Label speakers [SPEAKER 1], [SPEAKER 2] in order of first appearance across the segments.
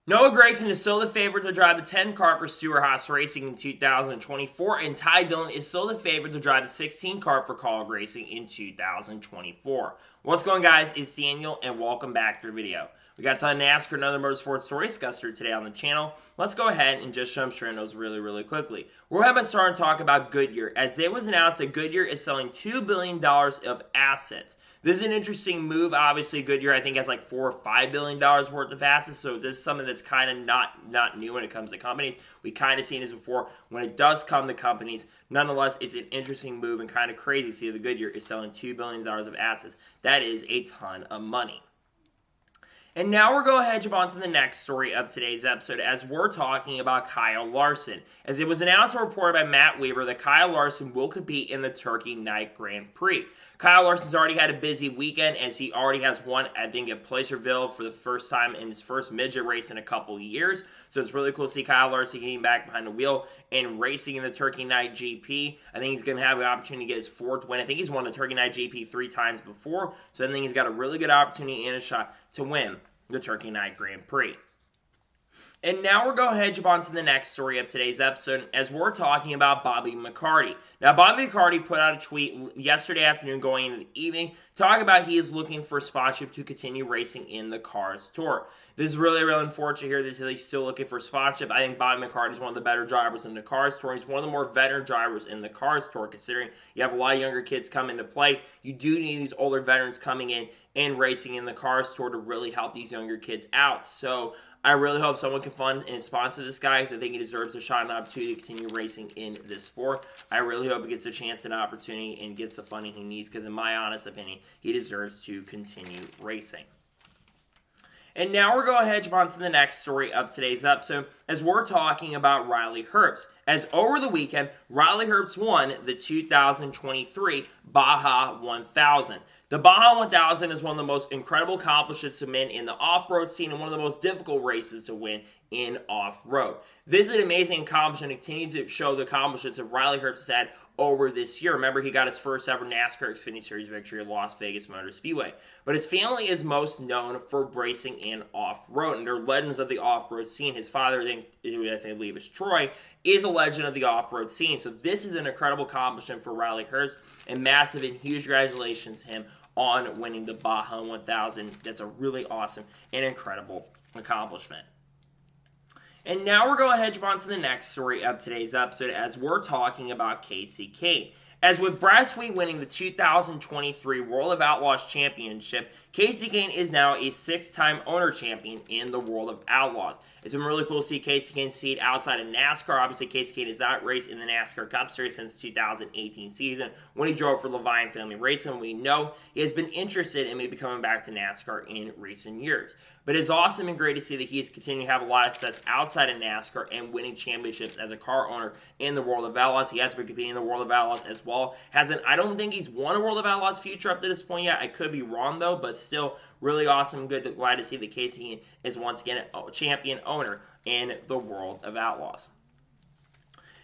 [SPEAKER 1] Noah Gragson is still the favorite to drive the 10 car for Stewart-Haas Racing in 2024, and Dillon is still the favorite to drive the 16 car for Kaulig Racing in 2024. What's going on, guys? It's Daniel, and welcome back to the video. We got a ton of NASCAR and other motorsports stories discussed here today on the channel. Let's go ahead and just jump straight into those really quickly. We're going to start and talk about Goodyear, as it was announced that Goodyear is selling $2 billion of assets. This is an interesting move. Obviously, Goodyear, I think, has like $4 or $5 billion worth of assets, so this is something that's kind of not new when it comes to companies. We kind of seen this before when it does come to companies. Nonetheless, it's an interesting move and kind of crazy to see that Goodyear is selling $2 billion of assets. That is a ton of money. And now we're going to jump on to the next story of today's episode, as we're talking about Kyle Larson. As it was announced and reported by Matt Weaver that Kyle Larson will compete in the Turkey Night Grand Prix. Kyle Larson's already had a busy weekend, as he already has won, I think, at Placerville for the first time in his first midget race in a couple years. So it's really cool to see Kyle Larson getting back behind the wheel and racing in the Turkey Night GP. I think he's going to have the opportunity to get his fourth win. I think he's won the Turkey Night GP 3 times before, so I think he's got a really good opportunity and a shot to win the Turkey Night Grand Prix. And now we're going to jump on to the next story of today's episode, as we're talking about Bobby McCarty. Now, Bobby McCarty put out a tweet yesterday afternoon going into the evening, talking about he is looking for sponsorship to continue racing in the Cars Tour. This is really unfortunate here that he's still looking for sponsorship. I think Bobby McCarty is one of the better drivers in the Cars Tour. He's one of the more veteran drivers in the Cars Tour, considering you have a lot of younger kids come into play. You do need these older veterans coming in and racing in the Cars Tour to really help these younger kids out. So I really hope someone can fund and sponsor this guy, because I think he deserves a shot and opportunity to continue racing in this sport. I really hope he gets a chance and opportunity and gets the funding he needs, because in my honest opinion, he deserves to continue racing. And now we're going to jump on to the next story of today's episode, as we're talking about Riley Herbst. As over the weekend, Riley Herbst won the 2023 Baja 1000. The Baja 1000 is one of the most incredible accomplishments to win in the off-road scene, and one of the most difficult races to win in off-road. This is an amazing accomplishment and continues to show the accomplishments that Riley Herbst has had over this year. Remember, he got his first ever NASCAR Xfinity Series victory at Las Vegas Motor Speedway. But his family is most known for racing in off-road, and they're legends of the off-road scene. His father, who I believe is Troy, is a legend of the off-road scene. So this is an incredible accomplishment for Riley Herbst, and massive and huge congratulations to him on winning the Baja 1000. That's a really awesome and incredible accomplishment. And now we're going to jump on to the next story of today's episode, as we're talking about Kasey Kahne. As with Brad Sweet winning the 2023 World of Outlaws Championship, Kasey Kahne is now a 6-time owner champion in the World of Outlaws. It's been really cool to see Kasey Kahne seat outside of NASCAR. Obviously, Kasey Kahne has not raced in the NASCAR Cup Series since 2018 season, when he drove for Levine Family Racing. We know he has been interested in maybe coming back to NASCAR in recent years. But it's awesome and great to see that he is continuing to have a lot of success outside of NASCAR and winning championships as a car owner in the World of Outlaws. He has been competing in the World of Outlaws as well. I don't think he's won a World of Outlaws future up to this point yet. I could be wrong, though, but still really awesome and good. Glad to see that Kasey is once again a champion owner in the World of Outlaws.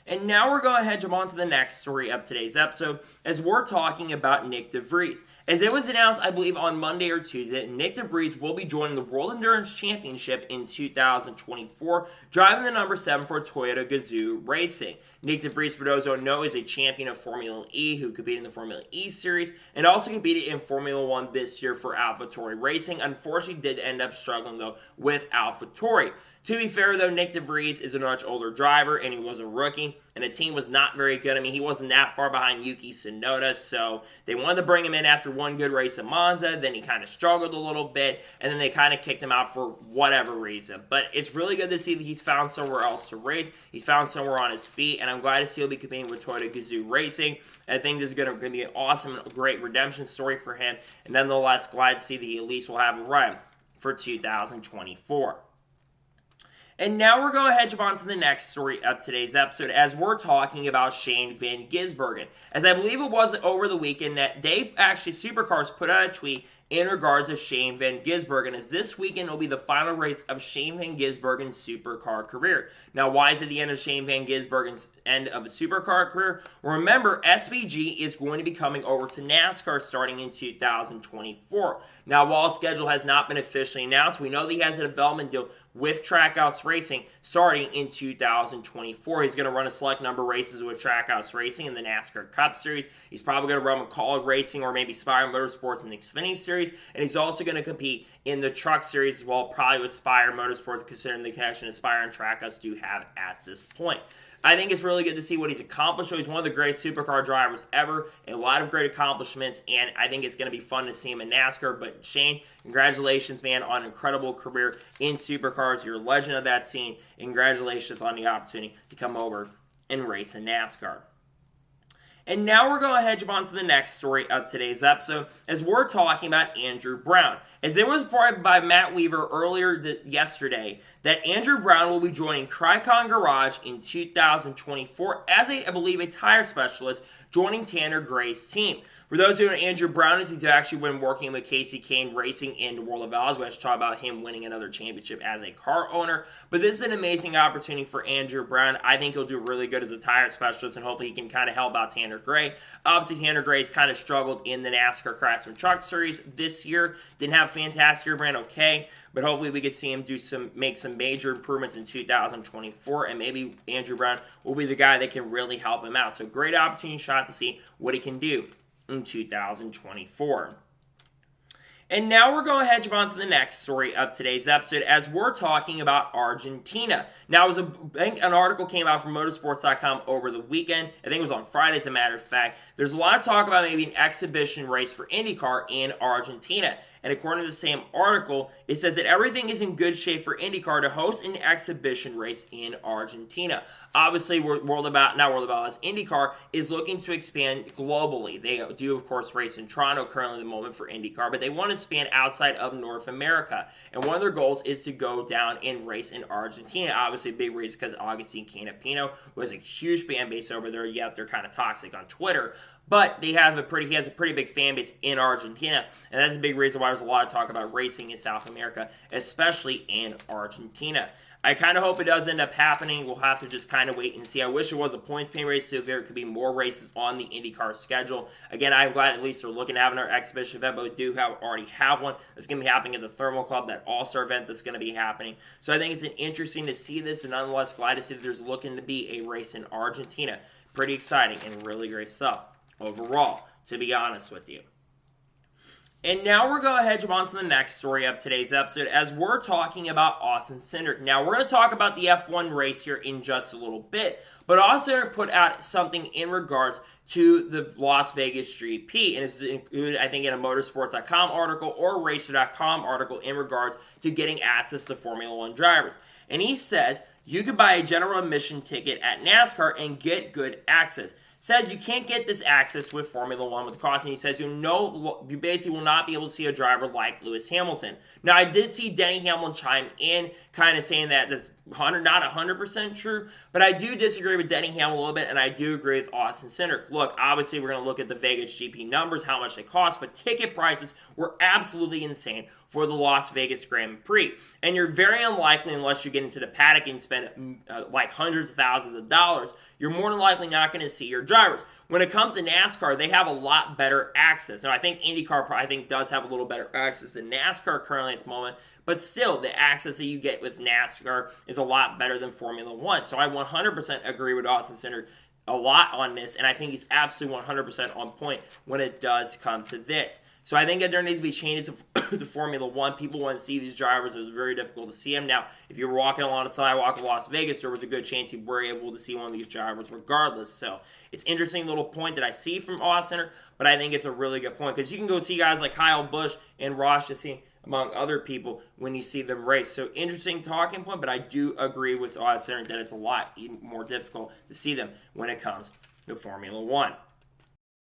[SPEAKER 1] And now we're going to jump on to the next story of today's episode, as we're talking about Nick De Vries. As it was announced, I believe, on Monday or Tuesday, Nick De Vries will be joining the World Endurance Championship in 2024, driving the number 7 for Toyota Gazoo Racing. Nick De Vries, for those who don't know, is a champion of Formula E, who competed in the Formula E Series, and also competed in Formula 1 this year for AlphaTauri Racing. Unfortunately, did end up struggling, though, with AlphaTauri. To be fair, though, Nick De Vries is a much older driver, and he was a rookie, and the team was not very good. I mean, he wasn't that far behind Yuki Tsunoda, so they wanted to bring him in after one good race at Monza. Then he kind of struggled a little bit, and then they kind of kicked him out for whatever reason. But it's really good to see that he's found somewhere else to race. He's found somewhere on his feet, and I'm glad to see he'll be competing with Toyota Gazoo Racing. I think this is going to be an awesome, great redemption story for him, and nonetheless, glad to see that he at least will have a run for 2024. And now we're going to jump on to the next story of today's episode, as we're talking about Shane Van Gisbergen. As I believe it was over the weekend that Supercars put out a tweet in regards to Shane Van Gisbergen, as this weekend will be the final race of Shane Van Gisbergen's supercar career. Now, why is it the end of Shane Van Gisbergen's end of a supercar career? Remember, SVG is going to be coming over to NASCAR starting in 2024. Now, while his schedule has not been officially announced, we know that he has a development deal with Trackhouse Racing starting in 2024. He's going to run a select number of races with Trackhouse Racing in the NASCAR Cup Series. He's probably going to run with Kaulig Racing or maybe Spire Motorsports in the Xfinity Series. And he's also going to compete in the Truck Series as well, probably with Spire Motorsports, considering the connection that Spire and Trackhouse do have at this point. I think it's really good to see what he's accomplished. So he's one of the greatest supercar drivers ever, a lot of great accomplishments, and I think it's going to be fun to see him in NASCAR. But Shane, congratulations, man, on an incredible career in supercars. You're a legend of that scene, and congratulations on the opportunity to come over and race in NASCAR. And now we're going to jump on to the next story of today's episode, as we're talking about Andrew Brown. As it was reported by Matt Weaver earlier yesterday that Andrew Brown will be joining Tricon Garage in 2024 as I believe, a tire specialist, joining Tanner Gray's team. For those who know who Andrew Brown is, he's actually been working with Casey Kane Racing in the World of Outlaws. We actually talk about him winning another championship as a car owner. But this is an amazing opportunity for Andrew Brown. I think he'll do really good as a tire specialist, and hopefully he can kind of help out Tanner Gray. Obviously, Tanner Gray's kind of struggled in the NASCAR Craftsman Truck Series this year. Didn't have a fantastic year, ran okay. But hopefully we can see him make some major improvements in 2024, and maybe Andrew Brown will be the guy that can really help him out. So great opportunity shot to see what he can do in 2024. And now we're going to jump on to the next story of today's episode, as we're talking about Argentina. Now, an article came out from motorsports.com over the weekend. I think it was on Friday, as a matter of fact. There's a lot of talk about maybe an exhibition race for IndyCar in Argentina. And according to the same article, it says that everything is in good shape for IndyCar to host an exhibition race in Argentina. Obviously, IndyCar is looking to expand globally. They do, of course, race in Toronto currently at the moment for IndyCar, but they want to expand outside of North America. And one of their goals is to go down and race in Argentina. Obviously, a big reason because Agustin Canapino, who has a huge fan base over there, yet they're kind of toxic on Twitter. But he has a pretty big fan base in Argentina, and that's a big reason why there's a lot of talk about racing in South America, especially in Argentina. I kind of hope it does end up happening. We'll have to just kind of wait and see. I wish it was a points-paying race, so there could be more races on the IndyCar schedule. Again, I'm glad at least they're looking at having our exhibition event, but we do already have one that's going to be happening at the Thermal Club, that All-Star event that's going to be happening. So I think it's interesting to see this, and nonetheless glad to see that there's looking to be a race in Argentina. Pretty exciting and really great stuff overall, to be honest with you. And now we're going to jump on to the next story of today's episode, as we're talking about Austin Cindric. Now, we're going to talk about the F1 race here in just a little bit, but Austin put out something in regards to the Las Vegas GP, and it's included, I think, in a motorsports.com article or racer.com article in regards to getting access to Formula One drivers. And he says you could buy a general admission ticket at NASCAR and get good access. Says you can't get this access with Formula One with the cost, and he says you basically will not be able to see a driver like Lewis Hamilton. Now, I did see Denny Hamlin chime in, kind of saying that that's not 100% true, but I do disagree with Denny Hamlin a little bit, and I do agree with Austin Cindric. Look, obviously we're going to look at the Vegas GP numbers, how much they cost, but ticket prices were absolutely insane for the Las Vegas Grand Prix. And you're very unlikely, unless you get into the paddock and spend like hundreds of thousands of dollars, you're more than likely not going to see your drivers. When it comes to NASCAR, they have a lot better access. Now, I think IndyCar does have a little better access than NASCAR currently at the moment, but still, the access that you get with NASCAR is a lot better than Formula One. So I 100% agree with Austin Cindric a lot on this, and I think he's absolutely 100% on point when it does come to this. So I think that there needs to be changes to Formula One. People want to see these drivers. It was very difficult to see them. Now, if you were walking along the sidewalk of Las Vegas, there was a good chance you were able to see one of these drivers regardless. So it's an interesting little point that I see from Austin, but I think it's a really good point because you can go see guys like Kyle Busch and Ross Chastain, among other people, when you see them race. So interesting talking point, but I do agree with Austin that it's a lot more difficult to see them when it comes to Formula One.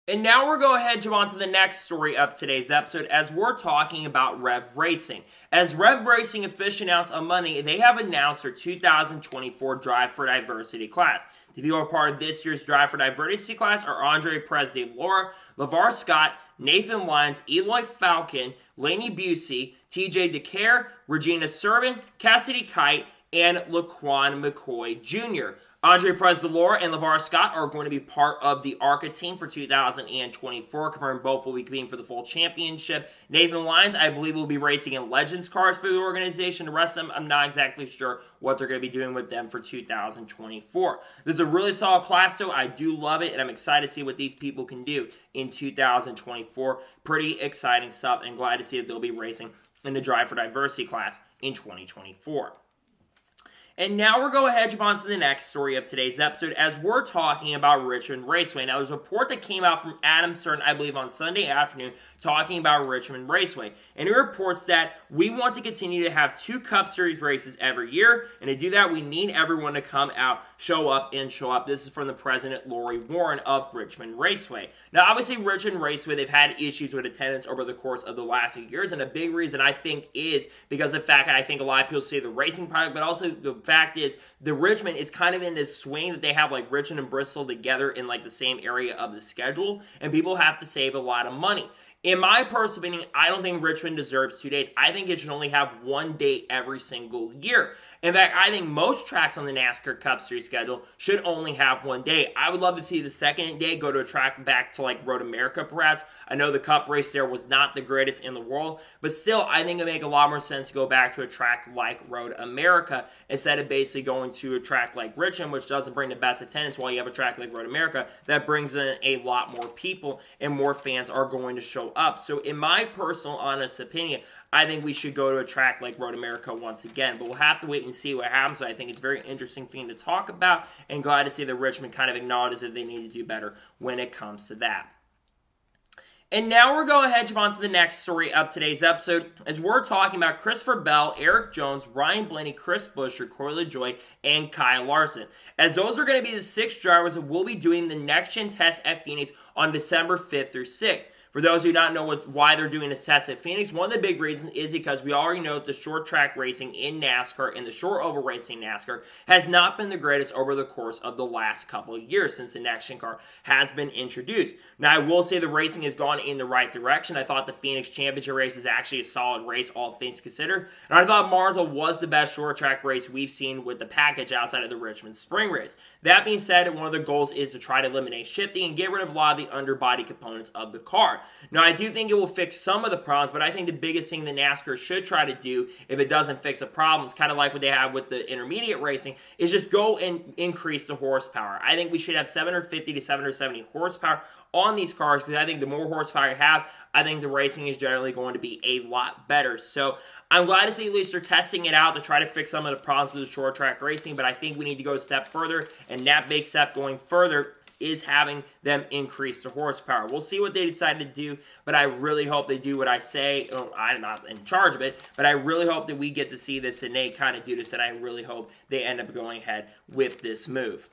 [SPEAKER 1] And now we're going to jump on to the next story of today's episode, as we're talking about Rev Racing. As Rev Racing officially announced on Monday, they have announced their 2024 Drive for Diversity class. The people who are part of this year's Drive for Diversity class are Andre Perez de Laura, LeVar Scott, Nathan Lyons, Eloy Falcon, Laney Busey, TJ DeCare, Regina Servin, Cassidy Kite, and Laquan McCoy Jr. Andre Prezzolor and LeVar Scott are going to be part of the ARCA team for 2024. Confirmed both will be competing for the full championship. Nathan Lyons, I believe, will be racing in Legends cars for the organization. The rest of them, I'm not exactly sure what they're going to be doing with them for 2024. This is a really solid class, though. I do love it, and I'm excited to see what these people can do in 2024. Pretty exciting stuff, and glad to see that they'll be racing in the Drive for Diversity class in 2024. And now we're going to jump on to the next story of today's episode as we're talking about Richmond Raceway. Now, there's a report that came out from Adam Stern, I believe, on Sunday afternoon talking about Richmond Raceway. And he reports that we want to continue to have 2 Cup Series races every year. And to do that, we need everyone to come out, show up. This is from the president, Lori Warren, of Richmond Raceway. Now, obviously, Richmond Raceway, they've had issues with attendance over the course of the last few years. And a big reason, I think, is because of the fact that I think a lot of people say the racing product, but also the fact is the Richmond is kind of in this swing that they have like Richmond and Bristol together in like the same area of the schedule, and people have to save a lot of money. In my personal opinion, I don't think Richmond deserves 2 days. I think it should only have 1 day every single year. In fact, I think most tracks on the NASCAR Cup Series schedule should only have 1 day. I would love to see the second day go to a track back to like Road America, perhaps. I know the Cup race there was not the greatest in the world, but still, I think it would make a lot more sense to go back to a track like Road America instead of basically going to a track like Richmond, which doesn't bring the best attendance, while you have a track like Road America that brings in a lot more people and more fans are going to show up. So in my personal honest opinion, I think we should go to a track like Road America once again, but we'll have to wait and see what happens. But I think it's a very interesting thing to talk about, and glad to see that Richmond kind of acknowledges that they need to do better when it comes to that. And now we're going to jump on to the next story of today's episode, as we're talking about Christopher Bell, Eric Jones, Ryan Blaney, Chris Buescher, Corey LaJoie, and Kyle Larson, as those are going to be the 6 drivers that will be doing the next-gen test at Phoenix on December 5th through 6th. For those who do not know why they're doing this test at Phoenix, one of the big reasons is because we already know that the short track racing in NASCAR and the short oval racing in NASCAR has not been the greatest over the course of the last couple of years since the next-gen car has been introduced. Now, I will say the racing has gone in the right direction. I thought the Phoenix Championship race is actually a solid race, all things considered. And I thought Martinsville was the best short track race we've seen with the package outside of the Richmond Spring Race. That being said, one of the goals is to try to eliminate shifting and get rid of a lot of the underbody components of the car. Now, I do think it will fix some of the problems, but I think the biggest thing that NASCAR should try to do, if it doesn't fix the problems, kind of like what they have with the intermediate racing, is just go and increase the horsepower. I think we should have 750 to 770 horsepower on these cars, because I think the more horsepower you have, I think the racing is generally going to be a lot better. So I'm glad to see at least they're testing it out to try to fix some of the problems with the short track racing, but I think we need to go a step further, and that big step going further is having them increase the horsepower. We'll see what they decide to do, but I really hope they do what I say. I'm not in charge of it, but I really hope that we get to see this and they kind of do this, and I really hope they end up going ahead with this move.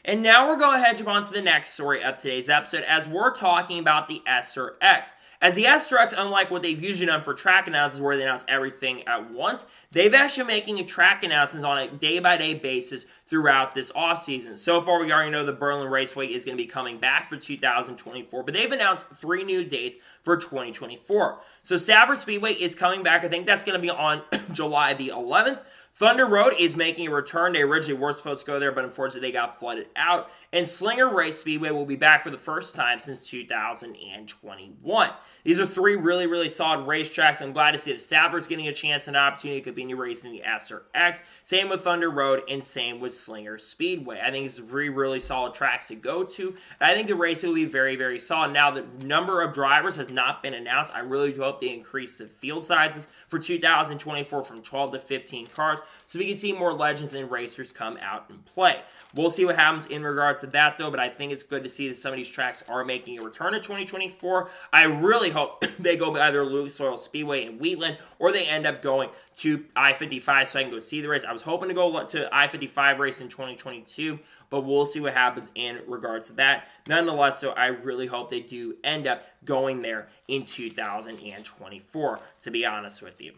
[SPEAKER 1] And now we're going to jump on to the next story of today's episode, as we're talking about the SRX. As the SRX, unlike what they've usually done for track announcements where they announce everything at once, they've actually making track announcements on a day-by-day basis throughout this offseason. So far, we already know the Berlin Raceway is going to be coming back for 2024, but they've announced 3 new dates for 2024. So Stafford Speedway is coming back. I think that's going to be on July the 11th. Thunder Road is making a return. They originally were supposed to go there, but unfortunately they got flooded out. And Slinger Race Speedway will be back for the first time since 2021. These are 3 really, really solid racetracks. I'm glad to see that Stafford's getting a chance and an opportunity to continue racing the SRX. Same with Thunder Road and same with Slinger Speedway. I think it's 3 really solid tracks to go to. I think the race will be very, very solid. Now, the number of drivers has not been announced. I really do hope they increase the field sizes for 2024 from 12 to 15 cars, so we can see more legends and racers come out and play. We'll see what happens in regards to that, though, but I think it's good to see that some of these tracks are making a return in 2024. I really hope they go either Lucas Oil Speedway in Wheatland, or they end up going to I-55 so I can go see the race. I was hoping to go to I-55 race in 2022, but we'll see what happens in regards to that. Nonetheless, though, I really hope they do end up going there in 2024, to be honest with you.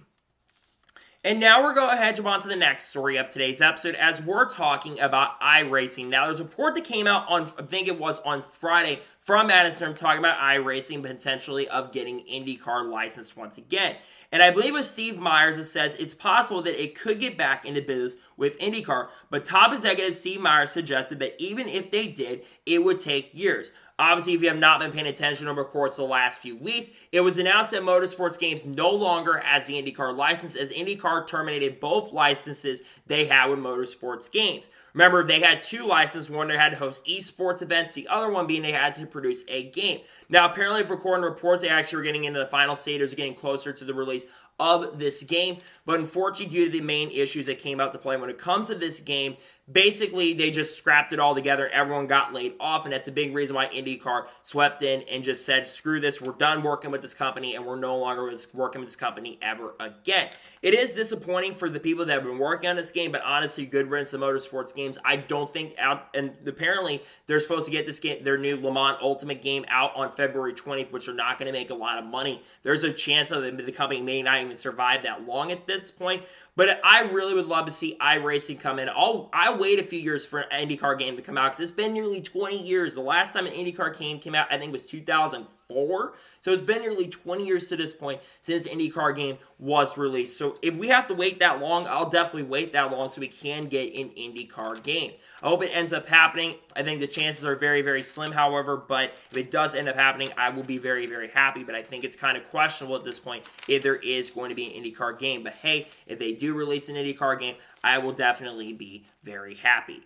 [SPEAKER 1] And now we're going ahead and jump on to the next story of today's episode as we're talking about iRacing. Now, there's a report that came out on, I think it was on Friday, from Madison talking about iRacing potentially of getting IndyCar licensed once again. And I believe it was Steve Myers that says it's possible that it could get back into business with IndyCar, but top executive Steve Myers suggested that even if they did, it would take years. Obviously, if you have not been paying attention over the course of the last few weeks, it was announced that Motorsports Games no longer has the IndyCar license as IndyCar terminated both licenses they had with Motorsports Games. Remember, they had two licenses. One, they had to host esports events. The other one being they had to produce a game. Now, apparently, according to reports, they actually were getting into the final stages, getting closer to the release of this game. But unfortunately, due to the main issues that came out to play when it comes to this game, basically, they just scrapped it all together. Everyone got laid off, and that's a big reason why IndyCar swept in and just said, screw this, we're done working with this company, and we're no longer working with this company ever again. It is disappointing for the people that have been working on this game, but honestly, good riddance to Motorsports Games. I don't think and apparently, they're supposed to get this game, their new Le Mans Ultimate game out on February 20th, which are not going to make a lot of money. There's a chance that the company may not even survive that long at this point, but I really would love to see iRacing come in. I'll wait a few years for an IndyCar game to come out because it's been nearly 20 years. The last time an IndyCar game came out, I think, was 2004. So it's been nearly 20 years to this point since the IndyCar game was released. So if we have to wait that long, I'll definitely wait that long so we can get an IndyCar game. I hope it ends up happening. I think the chances are very, very slim, however, but if it does end up happening, I will be very, very happy. But I think it's kind of questionable at this point if there is going to be an IndyCar game. But hey, if they do release an IndyCar game, I will definitely be very happy.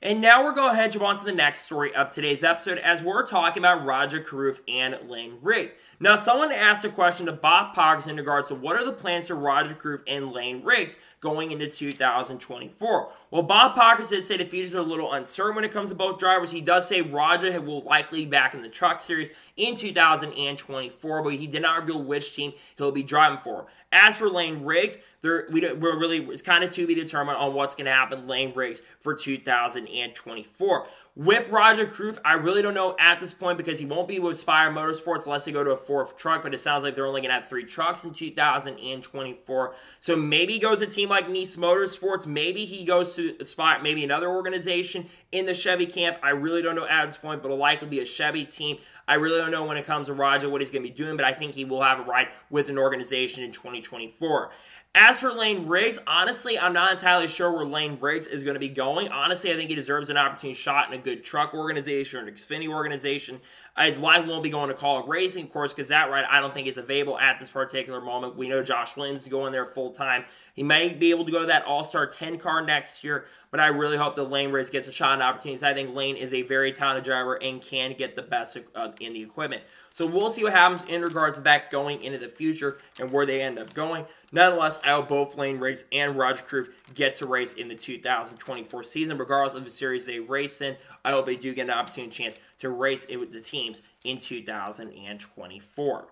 [SPEAKER 1] And now we're going ahead and jump on to the next story of today's episode as we're talking about Rajah Caruth and Lane Riggs. Now, someone asked a question to Bob Poggers in regards to what are the plans for Rajah Caruth and Lane Riggs going into 2024. Well, Bob Poggers did say the future is a little uncertain when it comes to both drivers. He does say Rajah will likely be back in the Truck Series in 2024, but he did not reveal which team he'll be driving for. As for Lane Riggs, it's kind of to be determined on what's going to happen with Lane Riggs for 2024. With Rajah Caruth, I really don't know at this point because he won't be with Spire Motorsports unless they go to a fourth truck, but it sounds like they're only going to have 3 trucks in 2024. So maybe he goes to a team like Nice Motorsports. Maybe he goes to Spire, maybe another organization in the Chevy camp. I really don't know at this point, but it'll likely be a Chevy team. I really don't know when it comes to Rajah what he's going to be doing, but I think he will have a ride with an organization in 2024. As for Lane Riggs, honestly, I'm not entirely sure where Lane Riggs is going to be going. Honestly, I think he deserves an opportunity shot in a good truck organization or an Xfinity organization. His wife won't be going to Kaulig Racing, of course, because that ride I don't think is available at this particular moment. We know Josh Lynn's going there full time. He might be able to go to that All-Star 10 car next year, but I really hope that Lane Riggs gets a shot and opportunities. I think Lane is a very talented driver and can get the best in the equipment. So we'll see what happens in regards to that going into the future and where they end up going. Nonetheless, I hope both Lane Riggs and Rajah Caruth get to race in the 2024 season, regardless of the series they race in. I hope they do get an opportunity chance to race it with the teams in 2024.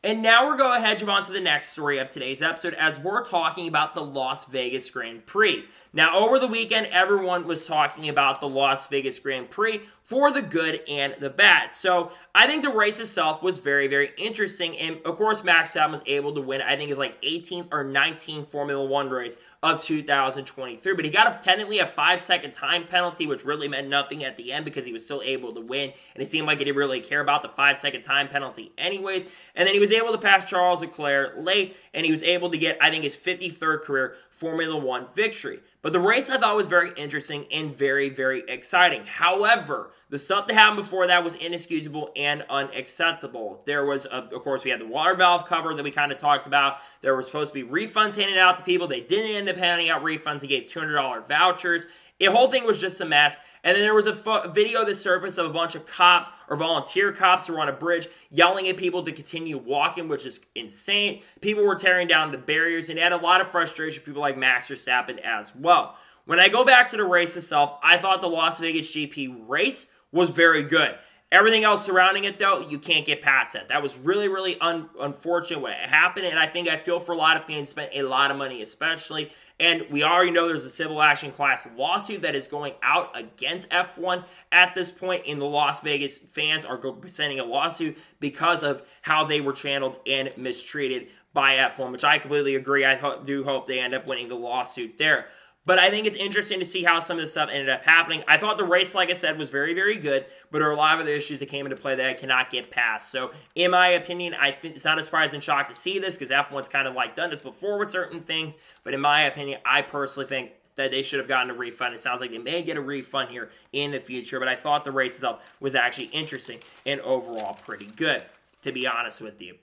[SPEAKER 1] And now we're going ahead and jump on to the next story of today's episode as we're talking about the Las Vegas Grand Prix. Now, over the weekend, everyone was talking about the Las Vegas Grand Prix for the good and the bad. So, I think the race itself was very, very interesting. And, of course, Max Verstappen was able to win, I think it's like 18th or 19th Formula One race of 2023. But he got technically a 5-second time penalty, which really meant nothing at the end because he was still able to win. And it seemed like he didn't really care about the 5-second time penalty anyways. And then he was able to pass Charles Leclerc late, and he was able to get, I think, his 53rd career Formula One victory. But the race I thought was very interesting and very, very exciting. However, the stuff that happened before that was inexcusable and unacceptable. There was, of course, we had the water valve cover that we kind of talked about. There were supposed to be refunds handed out to people. They didn't end up handing out refunds. They gave $200 vouchers. The whole thing was just a mess. And then there was a video that surfaced of a bunch of cops or volunteer cops who were on a bridge yelling at people to continue walking, which is insane. People were tearing down the barriers, and it had a lot of frustration for people like Max Verstappen as well. When I go back to the race itself, I thought the Las Vegas GP race was very good. Everything else surrounding it, though, you can't get past that. That was really, really unfortunate what happened, and I feel for a lot of fans spent a lot of money especially, and we already know there's a civil action class lawsuit that is going out against F1 at this point, and the Las Vegas fans are sending a lawsuit because of how they were channeled and mistreated by F1, which I completely agree. I do hope they end up winning the lawsuit there. But I think it's interesting to see how some of this stuff ended up happening. I thought the race, like I said, was very, very good, but there are a lot of the issues that came into play that I cannot get past. So, in my opinion, I think it's not a surprising shock to see this because F1's kind of like done this before with certain things. But in my opinion, I personally think that they should have gotten a refund. It sounds like they may get a refund here in the future, but I thought the race itself was actually interesting and overall pretty good, to be honest with you.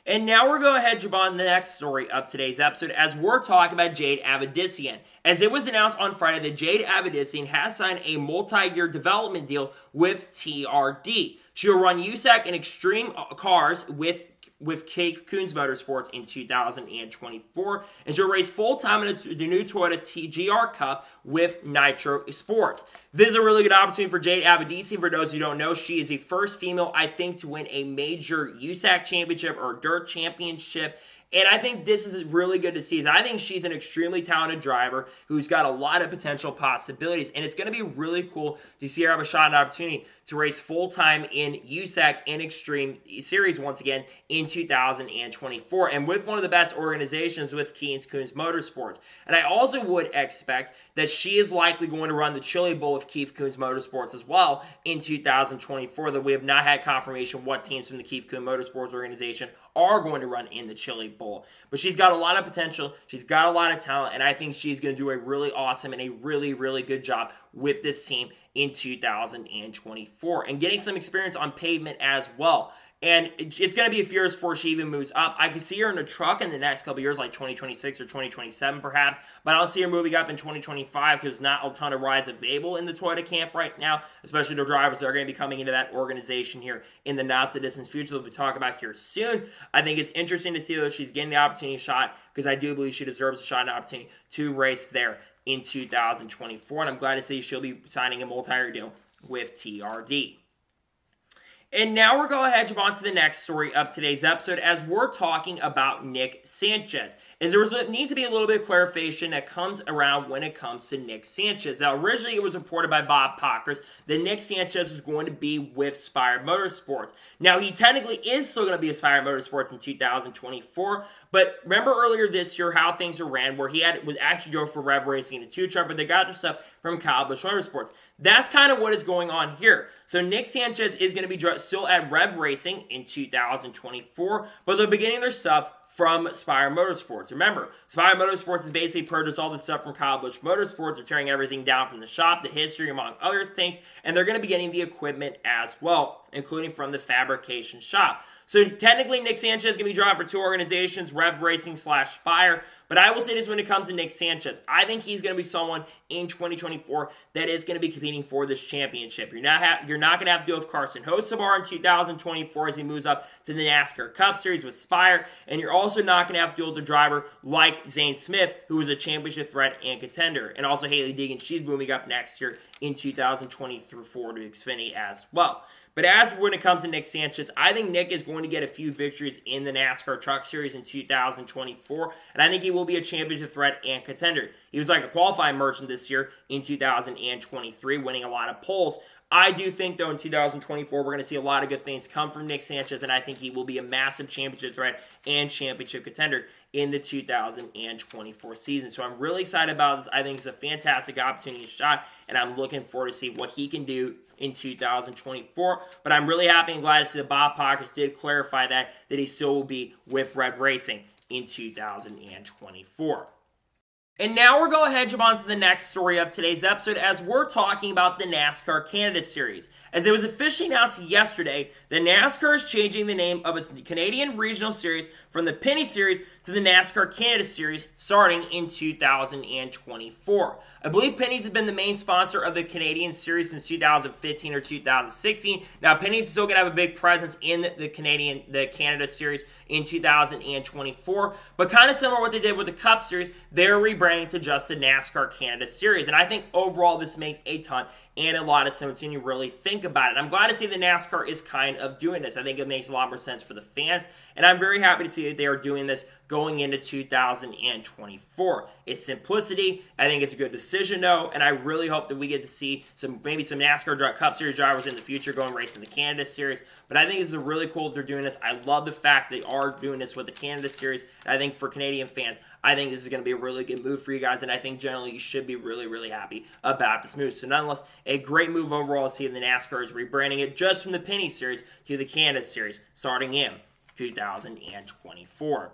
[SPEAKER 1] And now we're going to head jump on the next story of today's episode as we're talking about Jade Aidian. As it was announced on Friday that Jade Aidian has signed a multi-year development deal with TRD. She'll run USAC and Extreme cars with Keith Kunz Motorsports in 2024, and she'll race full-time in the new Toyota TGR Cup with Nitro Sports. This is a really good opportunity for Jade Aidian. For those who don't know, she is the first female, I think, to win a major USAC championship or dirt championship. And I think this is really good to see. I think she's an extremely talented driver who's got a lot of potential possibilities. And it's going to be really cool to see her have a shot and opportunity to race full-time in USAC and Extreme Series once again in 2024. And with one of the best organizations with Keith Kunz Motorsports. And I also would expect that she is likely going to run the Chili Bowl with Keith Kunz Motorsports as well in 2024. Though we have not had confirmation what teams from the Keith Kunz Motorsports organization are going to run in the Chili Bowl. But she's got a lot of potential, she's got a lot of talent, and I think she's going to do a really awesome and a really, really good job with this team in 2024. And getting some experience on pavement as well. And it's going to be a few years before she even moves up. I could see her in a truck in the next couple years, like 2026 or 2027 perhaps. But I don't see her moving up in 2025 because there's not a ton of rides available in the Toyota camp right now, especially the drivers that are going to be coming into that organization here in the not-so-distant future that we'll be talking about here soon. I think it's interesting to see that she's getting the opportunity shot because I do believe she deserves a shot and opportunity to race there in 2024. And I'm glad to see she'll be signing a multi-year deal with TRD. And now we're going ahead and jump on to the next story of today's episode as we're talking about Nick Sanchez. As there needs to be a little bit of clarification that comes around when it comes to Nick Sanchez. Now, originally it was reported by Bob Pockrass that Nick Sanchez was going to be with Spire Motorsports. Now, he technically is still going to be with Spire Motorsports in 2024, but remember earlier this year how things were ran where he was actually drove for Rev Racing in a two-truck, but they got their stuff from Kaulig Motorsports. That's kind of what is going on here. So Nick Sanchez is going to be still at Rev Racing in 2024, but they're beginning their stuff from Spire Motorsports. Remember, Spire Motorsports has basically purchased all the stuff from Kaulig Motorsports. They're tearing everything down from the shop, the history, among other things, and they're going to be getting the equipment as well, including from the fabrication shop. So technically, Nick Sanchez is going to be driving for two organizations, Rev Racing / Spire. But I will say this when it comes to Nick Sanchez. I think he's going to be someone in 2024 that is going to be competing for this championship. You're not going to have to deal with Carson Hocevar in 2024 as he moves up to the NASCAR Cup Series with Spire. And you're also not going to have to deal with a driver like Zane Smith, who is a championship threat and contender. And also Hailie Deegan, she's moving up next year in 2024 to Xfinity as well. But as when it comes to Nick Sanchez, I think Nick is going to get a few victories in the NASCAR Truck Series in 2024, and I think he will be a championship threat and contender. He was like a qualifying merchant this year in 2023, winning a lot of poles. I do think, though, in 2024, we're going to see a lot of good things come from Nick Sanchez, and I think he will be a massive championship threat and championship contender in the 2024 season. So I'm really excited about this. I think it's a fantastic opportunity and shot, and I'm looking forward to see what he can do in 2024. But I'm really happy and glad to see that Bob Pockrass did clarify that he still will be with Rev Racing in 2024. And now we're going ahead and jump on to the next story of today's episode as we're talking about the NASCAR Canada Series. As it was officially announced yesterday, the NASCAR is changing the name of its Canadian Regional Series from the Penny Series to the NASCAR Canada Series starting in 2024. I believe Penny's has been the main sponsor of the Canadian Series since 2015 or 2016. Now, Penny's is still going to have a big presence in the Canada Series in 2024, but kind of similar to what they did with the Cup Series, they're rebranding rebranding to just the NASCAR Canada Series. And I think overall this makes a ton and a lot of sense when you really think about it. And I'm glad to see that NASCAR is kind of doing this. I think it makes a lot more sense for the fans. And I'm very happy to see that they are doing this going into 2024. It's simplicity. I think it's a good decision, though. And I really hope that we get to see maybe some NASCAR Cup Series drivers in the future going racing the Canada Series. But I think it's really cool that they're doing this. I love the fact they are doing this with the Canada Series. And I think for Canadian fans, I think this is going to be a really good move for you guys, and I think generally you should be really, really happy about this move. So nonetheless, a great move overall to see the NASCAR is rebranding it just from the Penny Series to the Canada Series starting in 2024.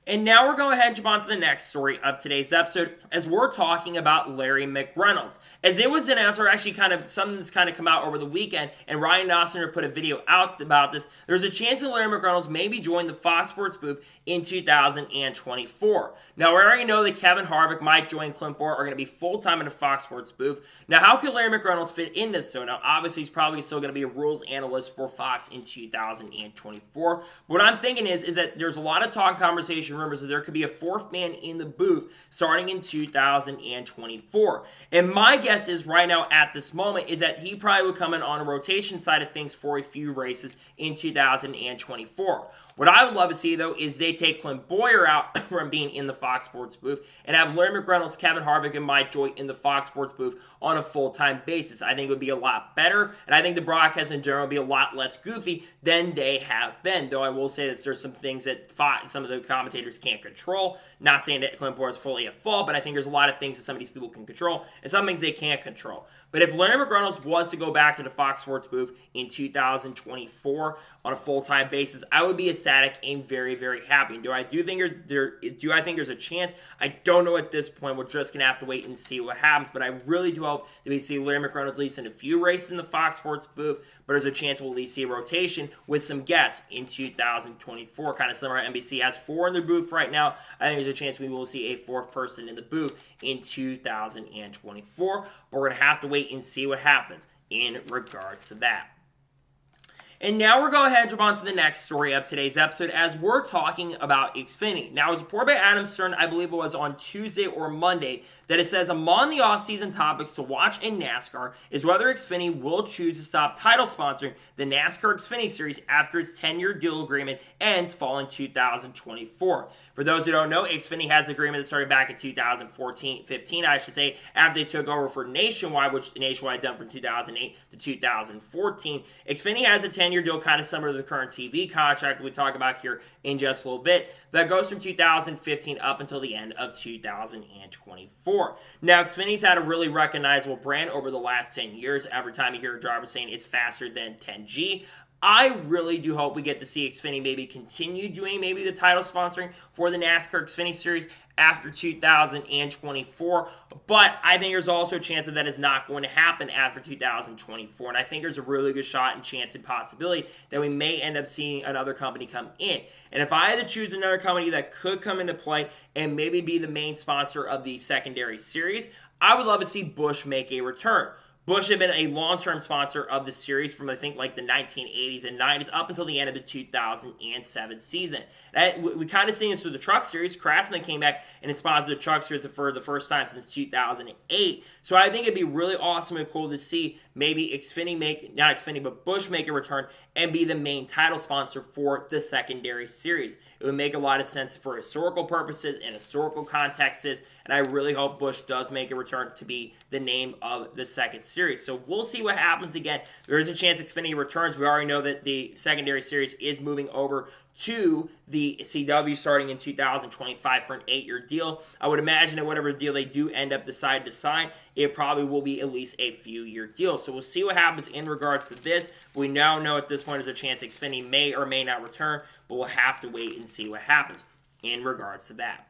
[SPEAKER 1] And now we're going ahead and jump on to the next story of today's episode as we're talking about Larry McReynolds. As it was announced, or actually something that's kind of come out over the weekend, and Ryan Nossner put a video out about this, there's a chance that Larry McReynolds maybe join the Fox Sports booth in 2024. Now, we already know that Kevin Harvick, Mike Joy, and Clint Bowyer are going to be full-time in the Fox Sports booth. Now, how could Larry McReynolds fit in this? So now, obviously, he's probably still going to be a rules analyst for Fox in 2024. What I'm thinking is that there's a lot of talk, conversation, rumors that there could be a fourth man in the booth starting in 2024. And my guess is right now at this moment is that he probably would come in on a rotation side of things for a few races in 2024. What I would love to see, though, is they take Clint Bowyer out from being in the Fox Sports booth and have Larry McReynolds, Kevin Harvick, and Mike Joy in the Fox Sports booth on a full-time basis. I think it would be a lot better, and I think the broadcast in general would be a lot less goofy than they have been, though I will say that there's some things that some of the commentators can't control. Not saying that Clint Bowyer is fully at fault, but I think there's a lot of things that some of these people can control, and some things they can't control. But if Larry McReynolds was to go back to the Fox Sports booth in 2024 on a full-time basis, I would be ecstatic and very, very happy. Do I think there's a chance? I don't know at this point. We're just gonna have to wait and see what happens. But I really do hope that we see Larry McReynolds at least in a few races in the Fox Sports booth. But there's a chance we'll at least see a rotation with some guests in 2024. Kind of similar to NBC has 4 in the booth right now. I think there's a chance we will see a 4th person in the booth in 2024. But we're gonna have to wait and see what happens in regards to that. And now we're going ahead and jump on to the next story of today's episode as we're talking about Xfinity. Now, it was reported by Adam Stern, I believe it was on Tuesday or Monday, that it says among the off-season topics to watch in NASCAR is whether Xfinity will choose to stop title sponsoring the NASCAR Xfinity Series after its 10-year deal agreement ends fall in 2024. For those who don't know, Xfinity has an agreement that started back in 2015, I should say, after they took over for Nationwide, which Nationwide had done from 2008 to 2014. Xfinity has a 10-year deal kind of similar to the current TV contract we talk about here in just a little bit that goes from 2015 up until the end of 2024. Now, Xfinity's had a really recognizable brand over the last 10 years. Every time you hear a driver saying it's faster than 10G, I really do hope we get to see Xfinity maybe continue doing maybe the title sponsoring for the NASCAR Xfinity Series after 2024, but I think there's also a chance that is not going to happen after 2024, and I think there's a really good shot and chance and possibility that we may end up seeing another company come in. And if I had to choose another company that could come into play and maybe be the main sponsor of the secondary series, I would love to see Busch make a return. Busch had been a long-term sponsor of the series from, I think, like the 1980s and 90s up until the end of the 2007 season. We kind of seen this through the Truck Series. Craftsman came back and sponsored the Truck Series for the first time since 2008. So I think it'd be really awesome and cool to see maybe Busch make a return and be the main title sponsor for the secondary series. It would make a lot of sense for historical purposes and historical contexts, and I really hope Busch does make a return to be the name of the second series. So we'll see what happens again. There is a chance Xfinity returns. We already know that the secondary series is moving over to the CW starting in 2025 for an 8-year deal. I would imagine that whatever deal they do end up deciding to sign, it probably will be at least a few-year deal. So we'll see what happens in regards to this. We now know at this point there's a chance Xfinity may or may not return, but we'll have to wait and see what happens in regards to that.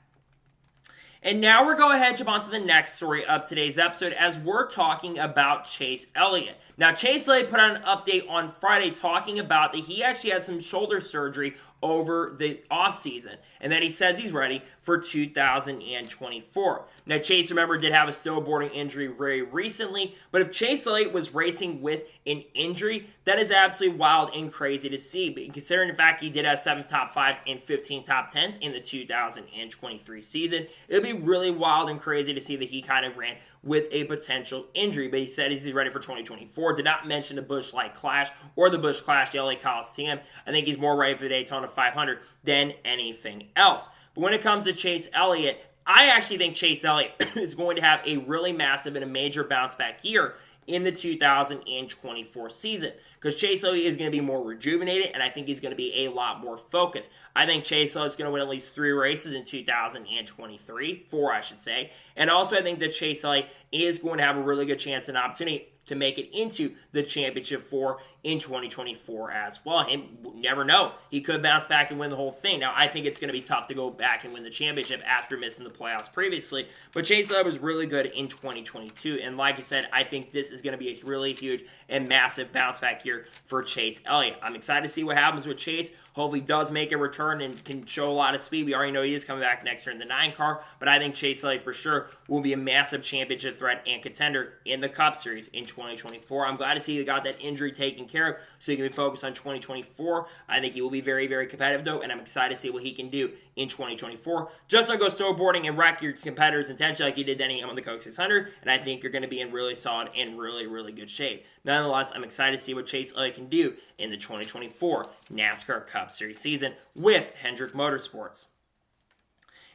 [SPEAKER 1] And now we're going ahead and jump on to the next story of today's episode as we're talking about Chase Elliott. Now, Chase Elliott put out an update on Friday talking about that he actually had some shoulder surgery over the offseason, and that he says he's ready for 2024. Now, Chase, remember, did have a snowboarding injury very recently, but if Chase Elliott was racing with an injury, that is absolutely wild and crazy to see. But considering the fact he did have 7 top 5s and 15 top 10s in the 2023 season, it would be really wild and crazy to see that he kind of ran with a potential injury. But he said he's ready for 2024. Did not mention the Busch Light Clash or the Busch Clash, the LA Coliseum. I think he's more ready for the Daytona 500 than anything else. But when it comes to Chase Elliott, I actually think Chase Elliott is going to have a really massive and a major bounce back year in the 2024 season, because Chase Elliott is going to be more rejuvenated, and I think he's going to be a lot more focused. I think Chase Elliott is going to win at least 3 races in 2023, 4 I should say, and also I think that Chase Elliott is going to have a really good chance and opportunity to make it into the championship 4 in 2024 as well. And never know. He could bounce back and win the whole thing. Now, I think it's going to be tough to go back and win the championship after missing the playoffs previously, but Chase Elliott was really good in 2022, and like I said, I think this is going to be a really huge and massive bounce back year for Chase Elliott. I'm excited to see what happens with Chase. Hopefully he does make a return and can show a lot of speed. We already know he is coming back next year in the 9 car, but I think Chase Elliott for sure will be a massive championship threat and contender in the Cup Series in 2024. I'm glad to see he got that injury taken care of so he can be focused on 2024. I think he will be very, very competitive though, and I'm excited to see what he can do in 2024. Just like go snowboarding and wreck your competitors intentionally like he did Denny on the Coke 600, and I think you're going to be in really solid and really, really good shape. Nonetheless, I'm excited to see what Chase Elliott can do in the 2024 NASCAR Cup Series season with Hendrick Motorsports.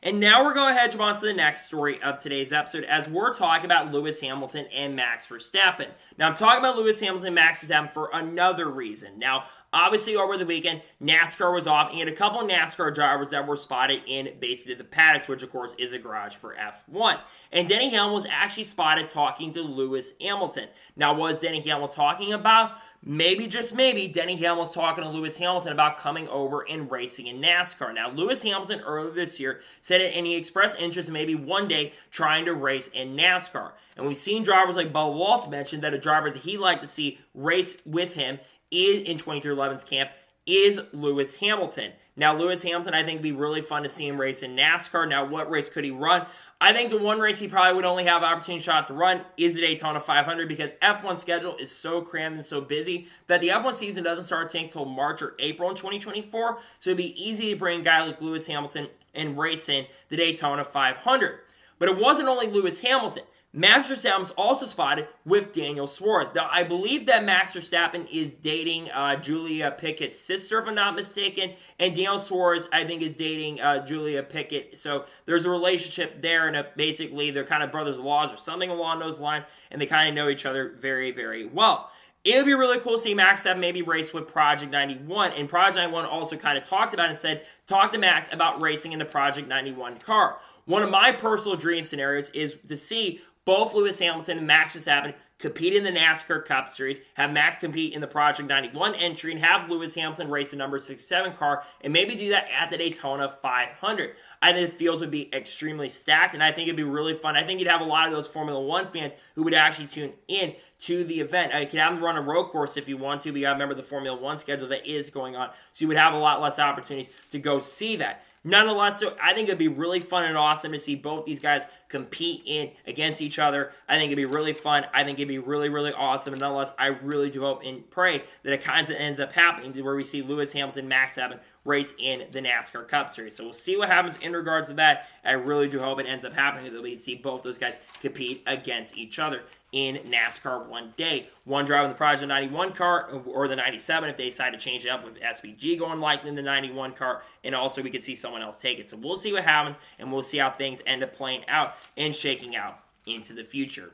[SPEAKER 1] And now we're going to head on to the next story of today's episode as we're talking about Lewis Hamilton and Max Verstappen. Now, I'm talking about Lewis Hamilton and Max Verstappen for another reason. Now, obviously, over the weekend, NASCAR was off, and you had a couple of NASCAR drivers that were spotted in basically the paddocks, which, of course, is a garage for F1. And Denny Hamlin was actually spotted talking to Lewis Hamilton. Now, what was Denny Hamlin talking about? Maybe, just maybe, Denny Hamlin was talking to Lewis Hamilton about coming over and racing in NASCAR. Now, Lewis Hamilton earlier this year said it, and he expressed interest in maybe one day trying to race in NASCAR. And we've seen drivers like Bubba Wallace mention that a driver that he'd like to see race with him is in 2311's camp is Lewis Hamilton. Now, Lewis Hamilton, I think, would be really fun to see him race in NASCAR. Now, what race could he run? I think the one race he probably would only have an opportunity shot to run is the Daytona 500 because F1 schedule is so crammed and so busy that the F1 season doesn't start until March or April in 2024. So it'd be easy to bring a guy like Lewis Hamilton and race in the Daytona 500. But it wasn't only Lewis Hamilton. Max Verstappen was also spotted with Daniel Suarez. Now, I believe that Max Verstappen is dating Julia Pickett's sister, if I'm not mistaken, and Daniel Suarez, I think, is dating Julia Pickett. So there's a relationship there, and basically they're kind of brothers-in-laws or something along those lines, and they kind of know each other very, very well. It would be really cool to see Max Verstappen maybe race with Project 91, and Project 91 also kind of talked about it and said, talk to Max about racing in the Project 91 car. One of my personal dream scenarios is to see both Lewis Hamilton and Max Verstappen compete in the NASCAR Cup Series, have Max compete in the Project 91 entry, and have Lewis Hamilton race the number 67 car, and maybe do that at the Daytona 500. I think the fields would be extremely stacked, and I think it'd be really fun. I think you'd have a lot of those Formula One fans who would actually tune in to the event. You could have them run a road course if you want to, but you gotta remember the Formula One schedule that is going on, so you would have a lot less opportunities to go see that. Nonetheless, so I think it'd be really fun and awesome to see both these guys compete in against each other. I think it'd be really fun. I think it'd be really, really awesome. And nonetheless, I really do hope and pray that it kind of ends up happening to where we see Lewis Hamilton, Max Verstappen race in the NASCAR Cup Series. So we'll see what happens in regards to that. I really do hope it ends up happening that we see both those guys compete against each other in NASCAR one day. One driver in the Project 91 car or the 97 if they decide to change it up with SVG going likely in the 91 car, and also we could see someone else take it. So we'll see what happens, and we'll see how things end up playing out and shaking out into the future.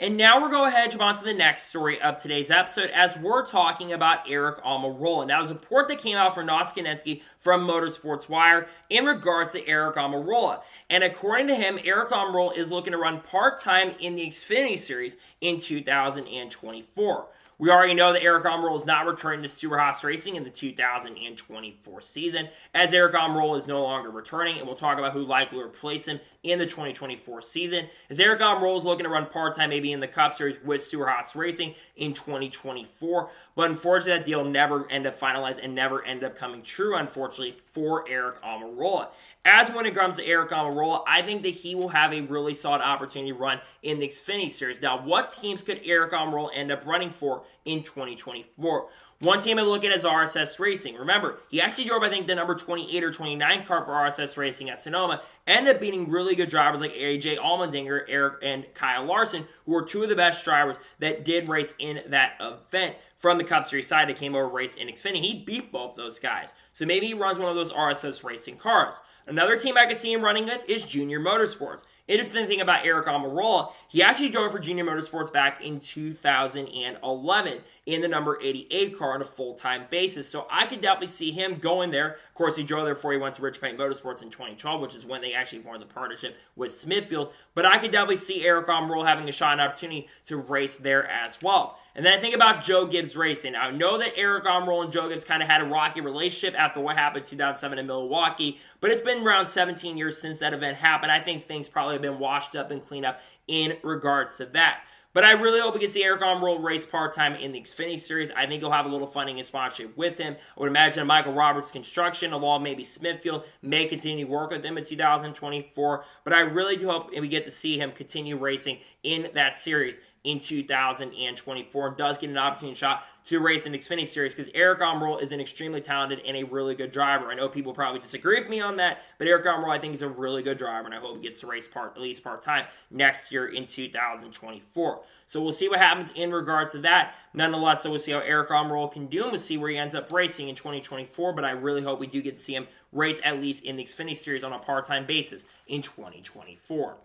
[SPEAKER 1] And now we're going to head on to the next story of today's episode as we're talking about Aric Almirola. Now, there's a report that came out from Noskinsky from Motorsports Wire in regards to Aric Almirola. And according to him, Aric Almirola is looking to run part-time in the Xfinity Series in 2024. We already know that Eric Almirola is not returning to Stewart-Haas Racing in the 2024 season, as Eric Almirola is no longer returning, and we'll talk about who likely will replace him in the 2024 season, as Eric Almirola is looking to run part-time maybe in the Cup Series with Stewart-Haas Racing in 2024, but unfortunately that deal never ended up finalized and never ended up coming true, unfortunately, for Eric Almirola. As when it comes to Eric Almirola, I think that he will have a really solid opportunity to run in the Xfinity Series. Now, what teams could Eric Almirola end up running for in 2024? One team I look at is RSS Racing. Remember, he actually drove, I think, the number 28 or 29 car for RSS Racing at Sonoma, ended up beating really good drivers like AJ Allmendinger, Eric, and Kyle Larson, who were two of the best drivers that did race in that event. From the Cup Series side, that came over race in Xfinity. He beat both those guys. So maybe he runs one of those RSS Racing cars. Another team I could see him running with is Junior Motorsports. Interesting thing about Eric Almirola, he actually drove for Junior Motorsports back in 2011 in the number 88 car on a full-time basis. So I could definitely see him going there. Of course, he drove there before he went to Richmond Motorsports in 2012, which is when they actually formed the partnership with Smithfield. But I could definitely see Eric Almirola having a shot and opportunity to race there as well. And then I think about Joe Gibbs Racing. I know that Eric Almirola and Joe Gibbs kind of had a rocky relationship after what happened in 2007 in Milwaukee, but it's been around 17 years since that event happened. I think things probably have been washed up and cleaned up in regards to that. But I really hope we can see Eric Almirola race part-time in the Xfinity Series. I think he'll have a little funding and sponsorship with him. I would imagine Michael Roberts Construction, along maybe Smithfield, may continue to work with him in 2024. But I really do hope we get to see him continue racing in that series in 2024 and does get an opportunity shot to race in the Xfinity Series, because Eric Almirola is an extremely talented and a really good driver. I know people probably disagree with me on that, but Eric Almirola I think is a really good driver, and I hope he gets to race at least part-time next year in 2024. So we'll see what happens in regards to that. Nonetheless, so we'll see how Eric Almirola can do, and we'll see where he ends up racing in 2024, but I really hope we do get to see him race at least in the Xfinity Series on a part-time basis in 2024.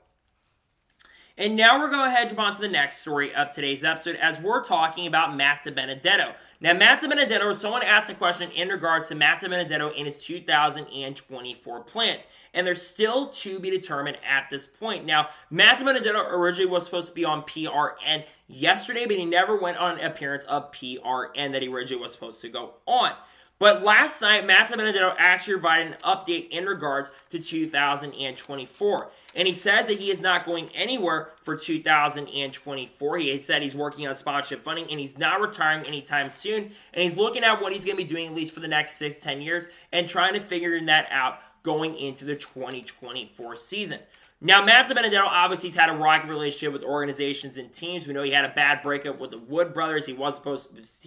[SPEAKER 1] And now we're going to head on to the next story of today's episode, as we're talking about Matt DiBenedetto. Now, Matt DiBenedetto, someone asked a question in regards to Matt DiBenedetto in his 2024 plans, and they're still to be determined at this point. Now, Matt DiBenedetto originally was supposed to be on PRN yesterday, but he never went on an appearance of PRN that he originally was supposed to go on. But last night, Matt DiBenedetto actually provided an update in regards to 2024. And he says that he is not going anywhere for 2024. He said he's working on sponsorship funding, and he's not retiring anytime soon. And he's looking at what he's going to be doing at least for the next 6-10 years and trying to figure that out going into the 2024 season. Now, Matt DiBenedetto obviously has had a rocky relationship with organizations and teams. We know he had a bad breakup with the Wood Brothers. He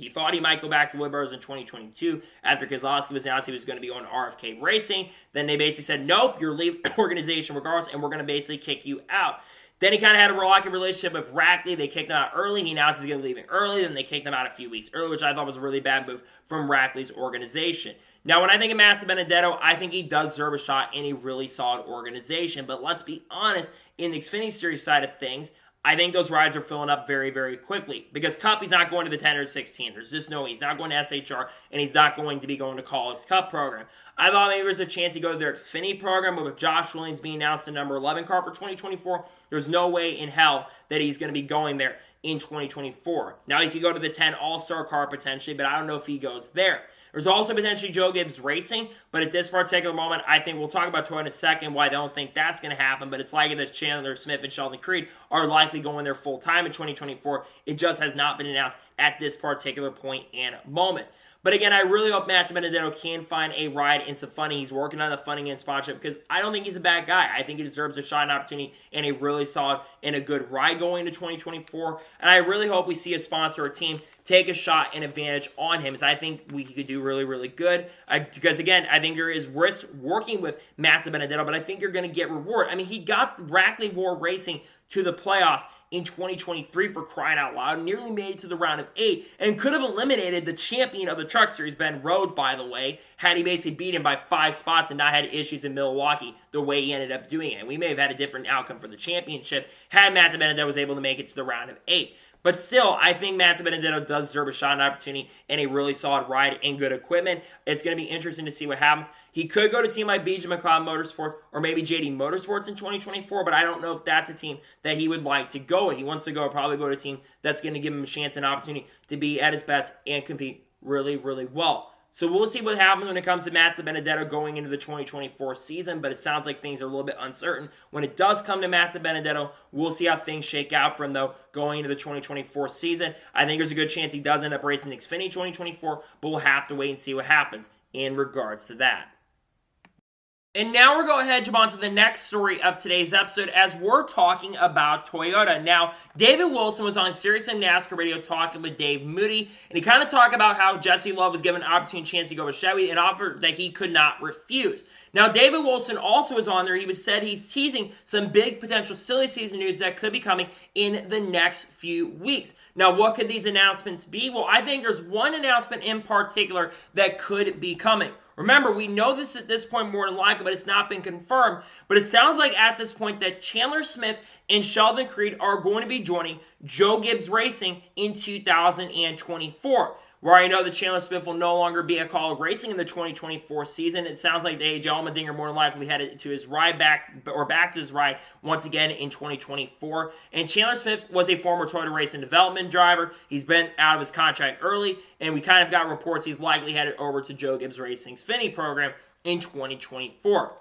[SPEAKER 1] thought he might go back to Wood Brothers in 2022 after Keselowski was announced he was going to be on RFK Racing. Then they basically said, nope, you're leaving the organization regardless, and we're going to basically kick you out. Then he kind of had a rocky relationship with Rackley. They kicked him out early. He announced he's going to be leaving early. Then they kicked him out a few weeks early, which I thought was a really bad move from Rackley's organization. Now, when I think of Matt DiBenedetto, I think he does deserve a shot in a really solid organization. But let's be honest, in the Xfinity Series side of things, I think those rides are filling up very, very quickly. Because Cup, he's not going to the 10 or 16. There's just no way. He's not going to SHR, and he's not going to be going to Kaulig's Cup program. I thought maybe there's a chance he'd go to their Xfinity program, but with Josh Williams being announced the number 11 car for 2024, there's no way in hell that he's going to be going there in 2024. Now, he could go to the 10 All-Star car potentially, but I don't know if he goes there. There's also potentially Joe Gibbs Racing, but at this particular moment, I think we'll talk about Toyota in a second, why I don't think that's going to happen, but it's likely that Chandler, Smith, and Sheldon Creed are likely going there full-time in 2024. It just has not been announced at this particular point and moment. But again, I really hope Matt DiBenedetto can find a ride and some funding. He's working on the funding and sponsorship because I don't think he's a bad guy. I think he deserves a shot and opportunity and a really solid and a good ride going into 2024. And I really hope we see a sponsor or team take a shot and advantage on him, as I think we could do really, really good. Because again, I think there is risk working with Matt DiBenedetto, but I think you're going to get reward. I mean, he got Rackley War Racing to the playoffs in 2023 for crying out loud, nearly made it to the round of 8, and could have eliminated the champion of the Truck Series, Ben Rhodes, by the way, had he basically beat him by 5 spots and not had issues in Milwaukee the way he ended up doing it. And we may have had a different outcome for the championship had Matt DiBenedetto was able to make it to the round of 8. But still, I think Matt DiBenedetto does deserve a shot and opportunity and a really solid ride and good equipment. It's going to be interesting to see what happens. He could go to a team like BJ McLeod Motorsports or maybe JD Motorsports in 2024, but I don't know if that's a team that he would like to go with. He wants to probably go to a team that's going to give him a chance and opportunity to be at his best and compete really, really well. So we'll see what happens when it comes to Matt DiBenedetto going into the 2024 season, but it sounds like things are a little bit uncertain. When it does come to Matt DiBenedetto, we'll see how things shake out for him, though, going into the 2024 season. I think there's a good chance he does end up racing Xfinity 2024, but we'll have to wait and see what happens in regards to that. And now we're going ahead and jump on to the next story of today's episode as we're talking about Toyota. Now, David Wilson was on Sirius and NASCAR Radio talking with Dave Moody, and he kind of talked about how Jesse Love was given an opportunity chance to go with Chevy, an offer that he could not refuse. Now, David Wilson also was on there. He said he's teasing some big potential silly season news that could be coming in the next few weeks. Now, what could these announcements be? Well, I think there's one announcement in particular that could be coming. Remember, we know this at this point more than likely, but it's not been confirmed. But it sounds like at this point that Chandler Smith and Sheldon Creed are going to be joining Joe Gibbs Racing in 2024. Where I know that Chandler Smith will no longer be at Kaulig Racing in the 2024 season. It sounds like the AJ Allmendinger more than likely headed to his ride back to his ride once again in 2024. And Chandler Smith was a former Toyota Racing Development driver. He's been out of his contract early, and we kind of got reports he's likely headed over to Joe Gibbs Racing's Xfinity program in 2024.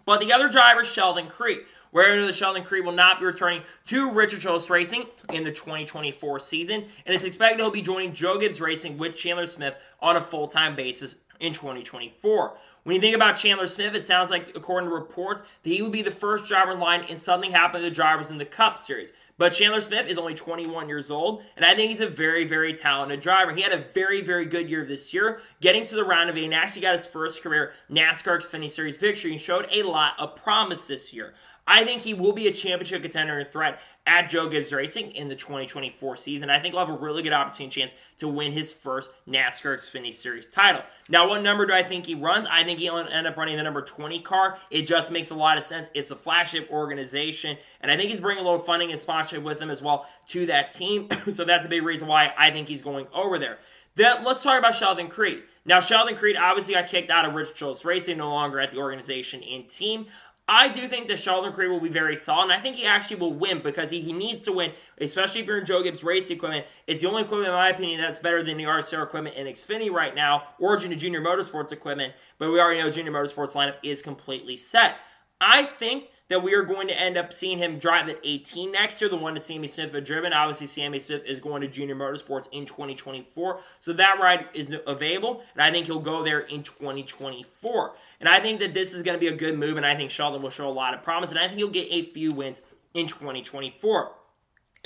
[SPEAKER 1] But the other driver, Sheldon Creed, where the Sheldon Creed will not be returning to Richmond Racing in the 2024 season, and it's expected he'll be joining Joe Gibbs Racing with Chandler Smith on a full-time basis in 2024. When you think about Chandler Smith, it sounds like, according to reports, that he would be the first driver in line and something happened to the drivers in the Cup Series. But Chandler Smith is only 21 years old, and I think he's a very, very talented driver. He had a very, very good year this year, getting to the round of 8 and actually got his first career NASCAR Xfinity Series victory and showed a lot of promise this year. I think he will be a championship contender and threat at Joe Gibbs Racing in the 2024 season. I think he'll have a really good opportunity chance to win his first NASCAR Xfinity Series title. Now, what number do I think he runs? I think he'll end up running the number 20 car. It just makes a lot of sense. It's a flagship organization, and I think he's bringing a little funding and sponsorship with him as well to that team. So that's a big reason why I think he's going over there. Then let's talk about Sheldon Creed. Now, Sheldon Creed obviously got kicked out of Richmond Racing, no longer at the organization and team. I do think that Sheldon Creed will be very solid, and I think he actually will win because he needs to win, especially if you're in Joe Gibbs Racing equipment. It's the only equipment, in my opinion, that's better than the RCR equipment in Xfinity right now, or Junior Motorsports equipment, but we already know Junior Motorsports lineup is completely set. I think that we are going to end up seeing him drive at 18 next year, the one that Sammy Smith had driven. Obviously, Sammy Smith is going to Junior Motorsports in 2024, so that ride is available, and I think he'll go there in 2024. And I think that this is going to be a good move, and I think Sheldon will show a lot of promise, and I think he'll get a few wins in 2024.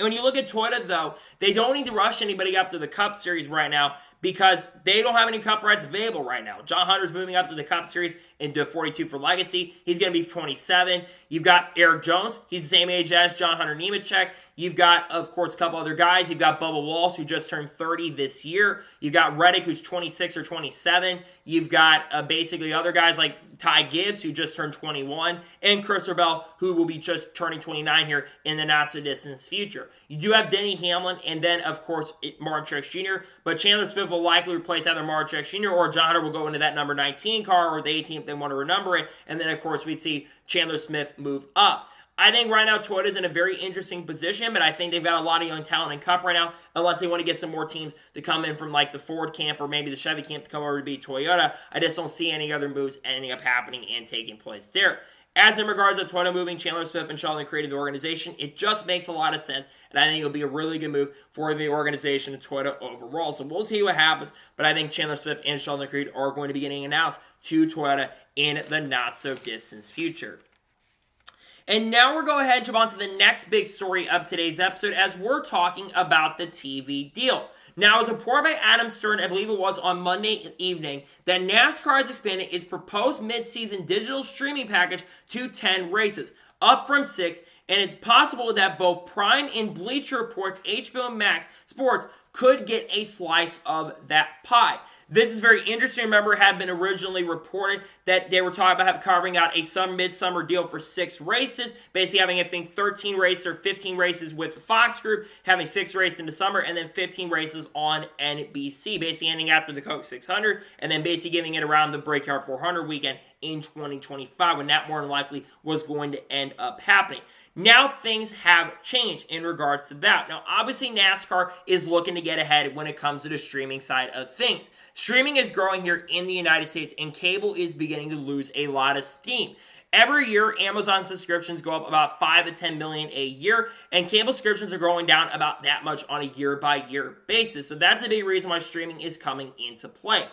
[SPEAKER 1] And when you look at Toyota, though, they don't need to rush anybody up to the Cup Series right now because they don't have any Cup rides available right now. John Hunter's moving up to the Cup Series into 42 for Legacy. He's going to be 27. You've got Eric Jones. He's the same age as John Hunter Nemechek. You've got, of course, a couple other guys. You've got Bubba Wallace, who just turned 30 this year. You've got Reddick, who's 26 or 27. You've got basically other guys like Ty Gibbs, who just turned 21, and Chris Bell, who will be just turning 29 here in the not-so-distant future. You do have Denny Hamlin, and then, of course, Martin Truex Jr., but Chandler Smith will likely replace either Martin Truex Jr. or John Hunter will go into that number 19 car or the 18 if they want to renumber it, and then, of course, we see Chandler Smith move up. I think right now Toyota's in a very interesting position, but I think they've got a lot of young talent in Cup right now, unless they want to get some more teams to come in from like the Ford camp or maybe the Chevy camp to come over to be Toyota. I just don't see any other moves ending up happening and taking place there. As in regards to Toyota moving Chandler Smith and Sheldon Creed to the organization, it just makes a lot of sense, and I think it'll be a really good move for the organization and Toyota overall. So we'll see what happens, but I think Chandler Smith and Sheldon Creed are going to be getting announced to Toyota in the not-so-distant future. And now we're going ahead and jump on to the next big story of today's episode as we're talking about the TV deal. Now, it was reported by Adam Stern, I believe it was on Monday evening, that NASCAR has expanded its proposed mid-season digital streaming package to 10 races, up from 6, and it's possible that both Prime and Bleacher Report's HBO Max Sports could get a slice of that pie. This is very interesting. Remember, it had been originally reported that they were talking about carving out a midsummer deal for 6 races, basically having, I think, 13 races or 15 races with the Fox Group, having 6 races in the summer, and then 15 races on NBC, basically ending after the Coke 600, and then basically giving it around the Brickyard 400 weekend in 2025, when that more than likely was going to end up happening. Now things have changed in regards to that. Now, obviously, NASCAR is looking to get ahead when it comes to the streaming side of things. Streaming is growing here in the United States, and cable is beginning to lose a lot of steam. Every year, Amazon subscriptions go up about 5 to 10 million a year, and cable subscriptions are going down about that much on a year-by-year basis. So that's a big reason why streaming is coming into play.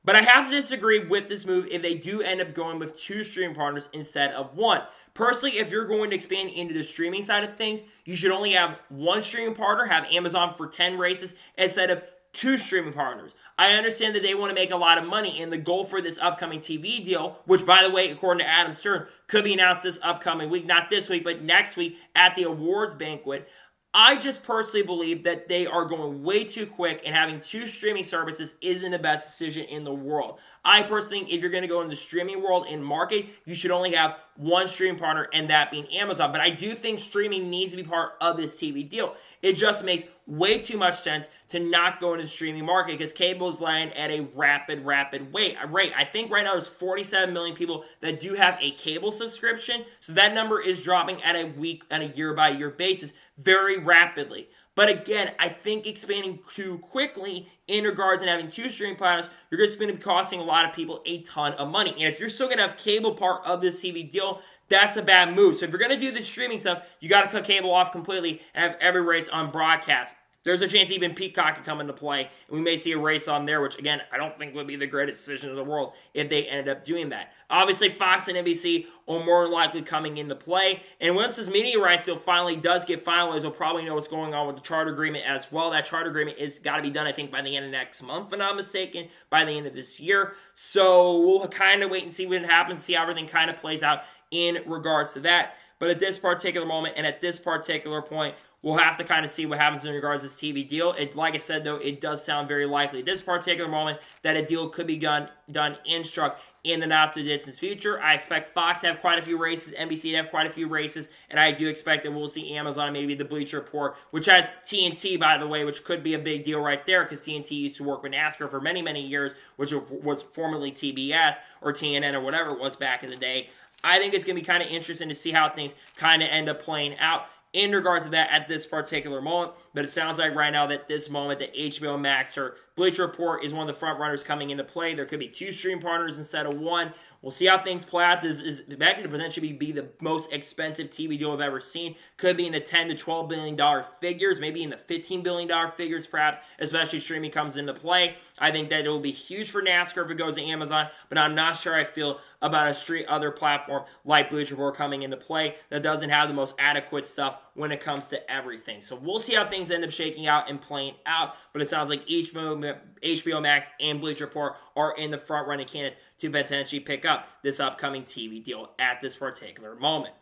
[SPEAKER 1] But I have to disagree with this move if they do end up going with 2 streaming partners instead of 1. Personally, if you're going to expand into the streaming side of things, you should only have 1 streaming partner, have Amazon for 10 races, instead of 2 streaming partners. I understand that they want to make a lot of money, and the goal for this upcoming TV deal, which, by the way, according to Adam Stern, could be announced this upcoming week, not this week, but next week at the awards banquet. I just personally believe that they are going way too quick, and having 2 streaming services isn't the best decision in the world. I personally think if you're going to go in the streaming world and market, you should only have 1 streaming partner, and that being Amazon. But I do think streaming needs to be part of this TV deal. It just makes way too much sense to not go into the streaming market because cable is lying at a rapid rate. I think right now there's 47 million people that do have a cable subscription. So that number is dropping at a year-by-year basis very rapidly. But again, I think expanding too quickly in regards and having 2 streaming partners, you're just going to be costing a lot of people a ton of money. And if you're still going to have cable part of this TV deal, that's a bad move. So if you're going to do the streaming stuff, you got to cut cable off completely and have every race on broadcast. There's a chance even Peacock could come into play, and we may see a race on there, which, again, I don't think would be the greatest decision in the world if they ended up doing that. Obviously, Fox and NBC are more than likely coming into play, and once this media rights deal finally does get finalized, we'll probably know what's going on with the charter agreement as well. That charter agreement is got to be done, I think, by the end of next month, if I'm not mistaken, by the end of this year. So we'll kind of wait and see what happens, see how everything kind of plays out in regards to that. But at this particular moment and at this particular point, we'll have to kind of see what happens in regards to this TV deal. Like I said, though, it does sound very likely at this particular moment that a deal could be done in struck in the not-so-distant future. I expect Fox to have quite a few races, NBC to have quite a few races, and I do expect that we'll see Amazon and maybe the Bleacher Report, which has TNT, by the way, which could be a big deal right there because TNT used to work with NASCAR for many, many years, which was formerly TBS or TNN or whatever it was back in the day. I think it's going to be kind of interesting to see how things kind of end up playing out in regards to that at this particular moment. But it sounds like right now that this moment that HBO Max or Bleacher Report is one of the front runners coming into play. There could be 2 stream partners instead of 1. We'll see how things play out. This is expected to potentially be the most expensive TV deal I've ever seen. Could be in the $10 to $12 billion figures, maybe in the $15 billion figures perhaps, especially streaming comes into play. I think that it will be huge for NASCAR if it goes to Amazon, but I'm not sure I feel about a other platform like Bleacher Report coming into play that doesn't have the most adequate stuff when it comes to everything. So we'll see how things end up shaking out and playing out, but it sounds like HBO Max and Bleacher Report are in the front-running candidates to potentially pick up this upcoming TV deal at this particular moment.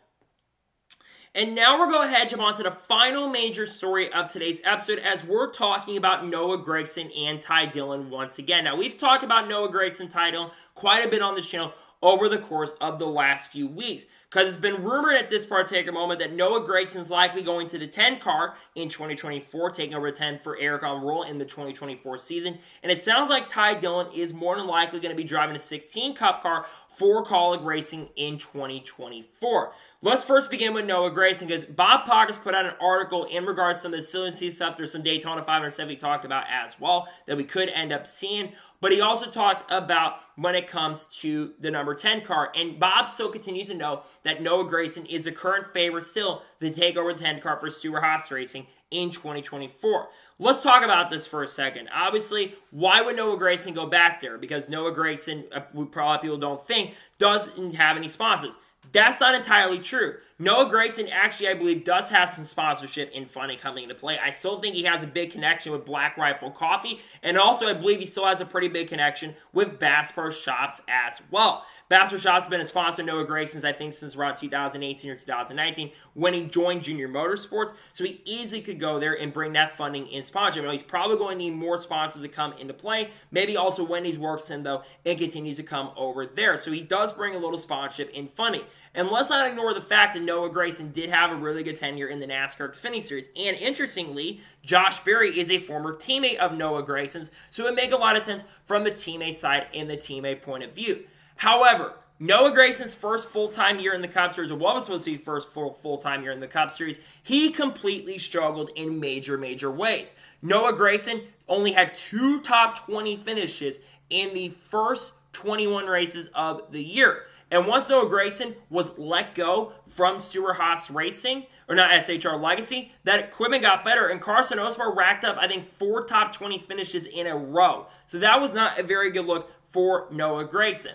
[SPEAKER 1] And now we're going to head jump on to the final major story of today's episode as we're talking about Noah Gragson and Ty Dillon once again. Now, we've talked about Noah Gragson and Ty Dillon quite a bit on this channel over the course of the last few weeks, because it's been rumored at this particular moment that Noah Gragson's likely going to the 10 car in 2024, taking over the 10 for Eric on roll in the 2024 season. And it sounds like Ty Dillon is more than likely going to be driving a 16 Cup car for Kaulig Racing in 2024. Let's first begin with Noah Gragson, because Bob Poggers put out an article in regards to some of the silly stuff. There's some Daytona 500 we talked about as well that we could end up seeing. But he also talked about when it comes to the number 10 car. And Bob still continues to know that Noah Gragson is the current favorite still to take over the 10 car for Stewart-Haas Racing in 2024. Let's talk about this for a second. Obviously, why would Noah Gragson go back there? Because Noah Gragson, probably people don't think, doesn't have any sponsors. That's not entirely true. Noah Gragson actually, I believe, does have some sponsorship in funding coming into play. I still think he has a big connection with Black Rifle Coffee, and also I believe he still has a pretty big connection with Bass Pro Shops as well. Bass Pro Shops has been a sponsor of Noah Gragson's, I think, since around 2018 or 2019 when he joined Junior Motorsports, so he easily could go there and bring that funding in sponsorship. He's probably going to need more sponsors to come into play. Maybe also Wendy's works in, though, and continues to come over there. So he does bring a little sponsorship in funding. And let's not ignore the fact that Noah Gragson did have a really good tenure in the NASCAR Xfinity Series. And interestingly, Josh Berry is a former teammate of Noah Gragson's, so it would make a lot of sense from the teammate side and the teammate point of view. However, Noah Gragson's first full-time year in the Cup Series, or what was supposed to be first full-time year in the Cup Series, he completely struggled in major ways. Noah Gragson only had 2 top 20 finishes in the first 21 races of the year. And once Noah Gragson was let go from Stewart-Haas Racing, or not SHR Legacy, that equipment got better, and Carson Osbar racked up, I think, 4 top 20 finishes in a row. So that was not a very good look for Noah Gragson.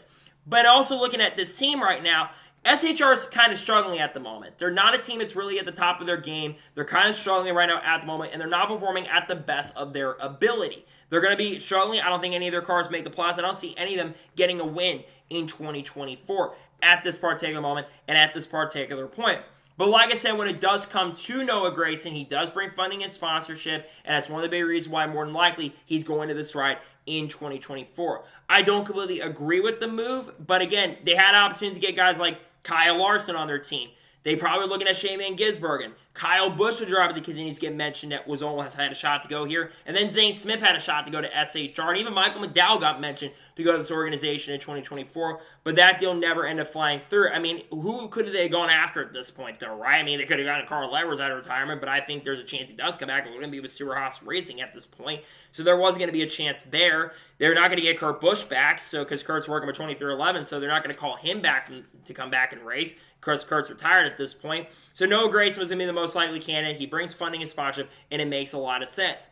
[SPEAKER 1] But also looking at this team right now, SHR is kind of struggling at the moment. They're not a team that's really at the top of their game. They're kind of struggling right now at the moment, and they're not performing at the best of their ability. They're going to be struggling. I don't think any of their cars make the playoffs. I don't see any of them getting a win in 2024 at this particular moment and at this particular point. But like I said, when it does come to Noah Gragson, he does bring funding and sponsorship, and that's one of the big reasons why more than likely he's going to this ride in 2024. I don't completely agree with the move, but again, they had opportunities to get guys like Kyle Larson on their team. They probably were looking at Shane Gisbergen. Kyle Busch, the driver that continues to get mentioned, that was almost had a shot to go here. And then Zane Smith had a shot to go to SHR. And even Michael McDowell got mentioned to go to this organization in 2024. But that deal never ended up flying through. I mean, who could they have gone after at this point, though, right? I mean, they could have gotten Carl Edwards out of retirement, but I think there's a chance he does come back. It wouldn't be with Stewart-Haas Racing at this point. So there was going to be a chance there. They're not going to get Kurt Busch back, because Kurt's working by 23-11, so they're not going to call him back to come back and race. Kurt's retired at this point. So Noah Gragson was going to be the most likely candidate. He brings funding and sponsorship, and it makes a lot of sense.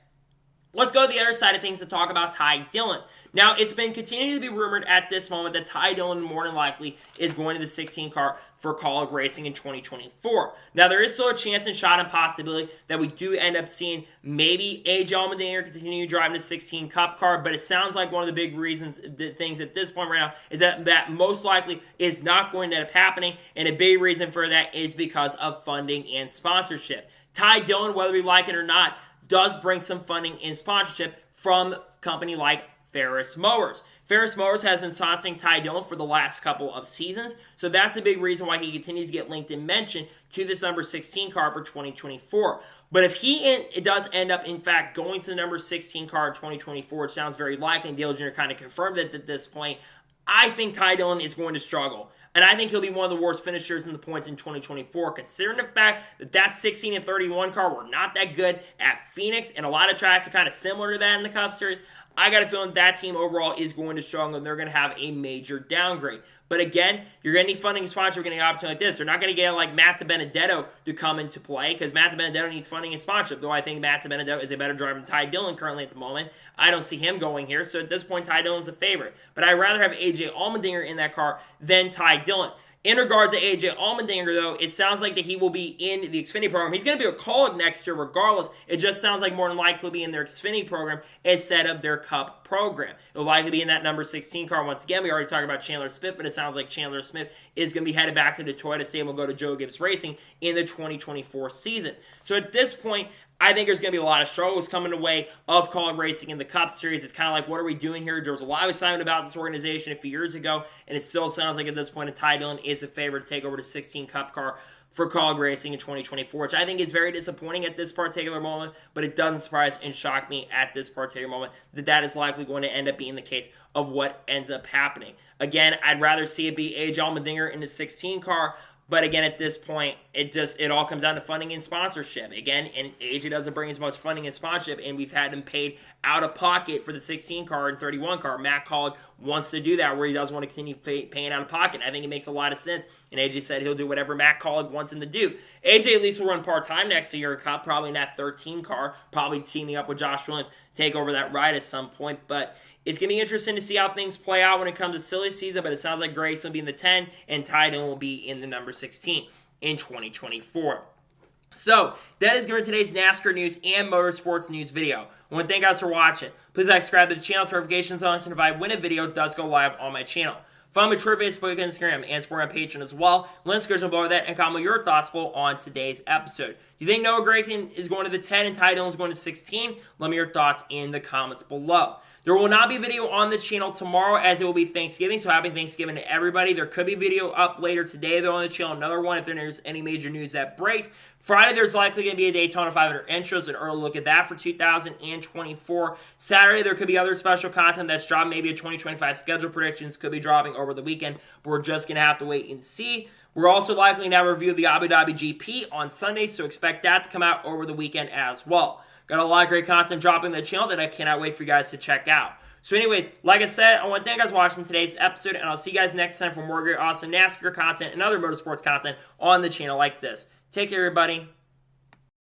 [SPEAKER 1] Let's go to the other side of things to talk about Ty Dillon. Now, it's been continuing to be rumored at this moment that Ty Dillon more than likely is going to the 16 car for Kaulig Racing in 2024. Now, there is still a chance and shot and possibility that we do end up seeing maybe AJ Allmendinger continue driving the 16 Cup car, but it sounds like one of the big reasons, the things at this point right now, is that most likely is not going to end up happening, and a big reason for that is because of funding and sponsorship. Ty Dillon, whether we like it or not, does bring some funding and sponsorship from a company like Ferris Mowers. Ferris Mowers has been sponsoring Ty Dillon for the last couple of seasons, so that's a big reason why he continues to get linked and mentioned to this number 16 car for 2024. But if it does end up, in fact, going to the number 16 car in 2024, it sounds very likely, and Dale Jr. kind of confirmed it at this point, I think Ty Dillon is going to struggle. And I think he'll be one of the worst finishers in the points in 2024, considering the fact that 16 and 31 car were not that good at Phoenix, and a lot of tracks are kind of similar to that in the Cup Series. I got a feeling that team overall is going to struggle, and they're going to have a major downgrade. But again, you're going to need funding and sponsorship. You're going to get an opportunity like this. They're not going to get like Matt DiBenedetto to come into play, because Matt DiBenedetto needs funding and sponsorship, though I think Matt DiBenedetto is a better driver than Ty Dillon currently at the moment. I don't see him going here, so at this point, Ty Dillon's a favorite. But I'd rather have AJ Allmendinger in that car than Ty Dillon. In regards to AJ Allmendinger, though, it sounds like that he will be in the Xfinity program. He's going to be a Kaulig next year regardless. It just sounds like more than likely he'll be in their Xfinity program instead of their Cup program. It'll likely be in that number 16 car once again. We already talked about Chandler Smith, but it sounds like Chandler Smith is going to be headed back to Detroit to say we'll go to Joe Gibbs Racing in the 2024 season. So at this point, I think there's going to be a lot of struggles coming the way of Kaulig Racing in the Cup Series. It's kind of like, what are we doing here? There was a lot of excitement about this organization a few years ago, and it still sounds like at this point, Ty Dillon is a favorite to take over the 16 Cup car for Kaulig Racing in 2024, which I think is very disappointing at this particular moment, but it doesn't surprise and shock me at this particular moment that is likely going to end up being the case of what ends up happening. Again, I'd rather see it be AJ Allmendinger in the 16 car, but again, at this point, it all comes down to funding and sponsorship. Again, and AJ doesn't bring as much funding and sponsorship, and we've had him paid out of pocket for the 16 car and 31 car. Matt Kaulig wants to do that, where he does want to continue paying out of pocket. I think it makes a lot of sense, and AJ said he'll do whatever Matt Kaulig wants him to do. AJ at least will run part-time next year in Cup, probably in that 13 car, probably teaming up with Josh Williams, take over that ride at some point, but it's going to be interesting to see how things play out when it comes to silly season, but it sounds like Gragson will be in the 10, and Ty Dillon will be in the number 16. in 2024. So, that is going to be today's NASCAR news and motorsports news video. I want to thank you guys for watching. Please subscribe to the channel, notifications on, so notified when a video does go live on my channel. Follow me on Twitter, Facebook, Instagram, and support my Patreon as well. Links are below that, and comment your thoughts on today's episode. Do you think Noah Gragson is going to the 10 and Ty Dillon is going to 16? Let me know your thoughts in the comments below. There will not be a video on the channel tomorrow as it will be Thanksgiving, so happy Thanksgiving to everybody. There could be a video up later today, though, on the channel. Another one if there's any major news that breaks. Friday, there's likely going to be a Daytona 500 intros, an early look at that for 2024. Saturday, there could be other special content that's dropped. Maybe a 2025 schedule predictions could be dropping over the weekend, but we're just going to have to wait and see. We're also likely to have a review of the Abu Dhabi GP on Sunday, so expect that to come out over the weekend as well. Got a lot of great content dropping on the channel that I cannot wait for you guys to check out. So anyways, like I said, I want to thank you guys for watching today's episode, and I'll see you guys next time for more great, awesome NASCAR content and other motorsports content on the channel like this. Take care, everybody.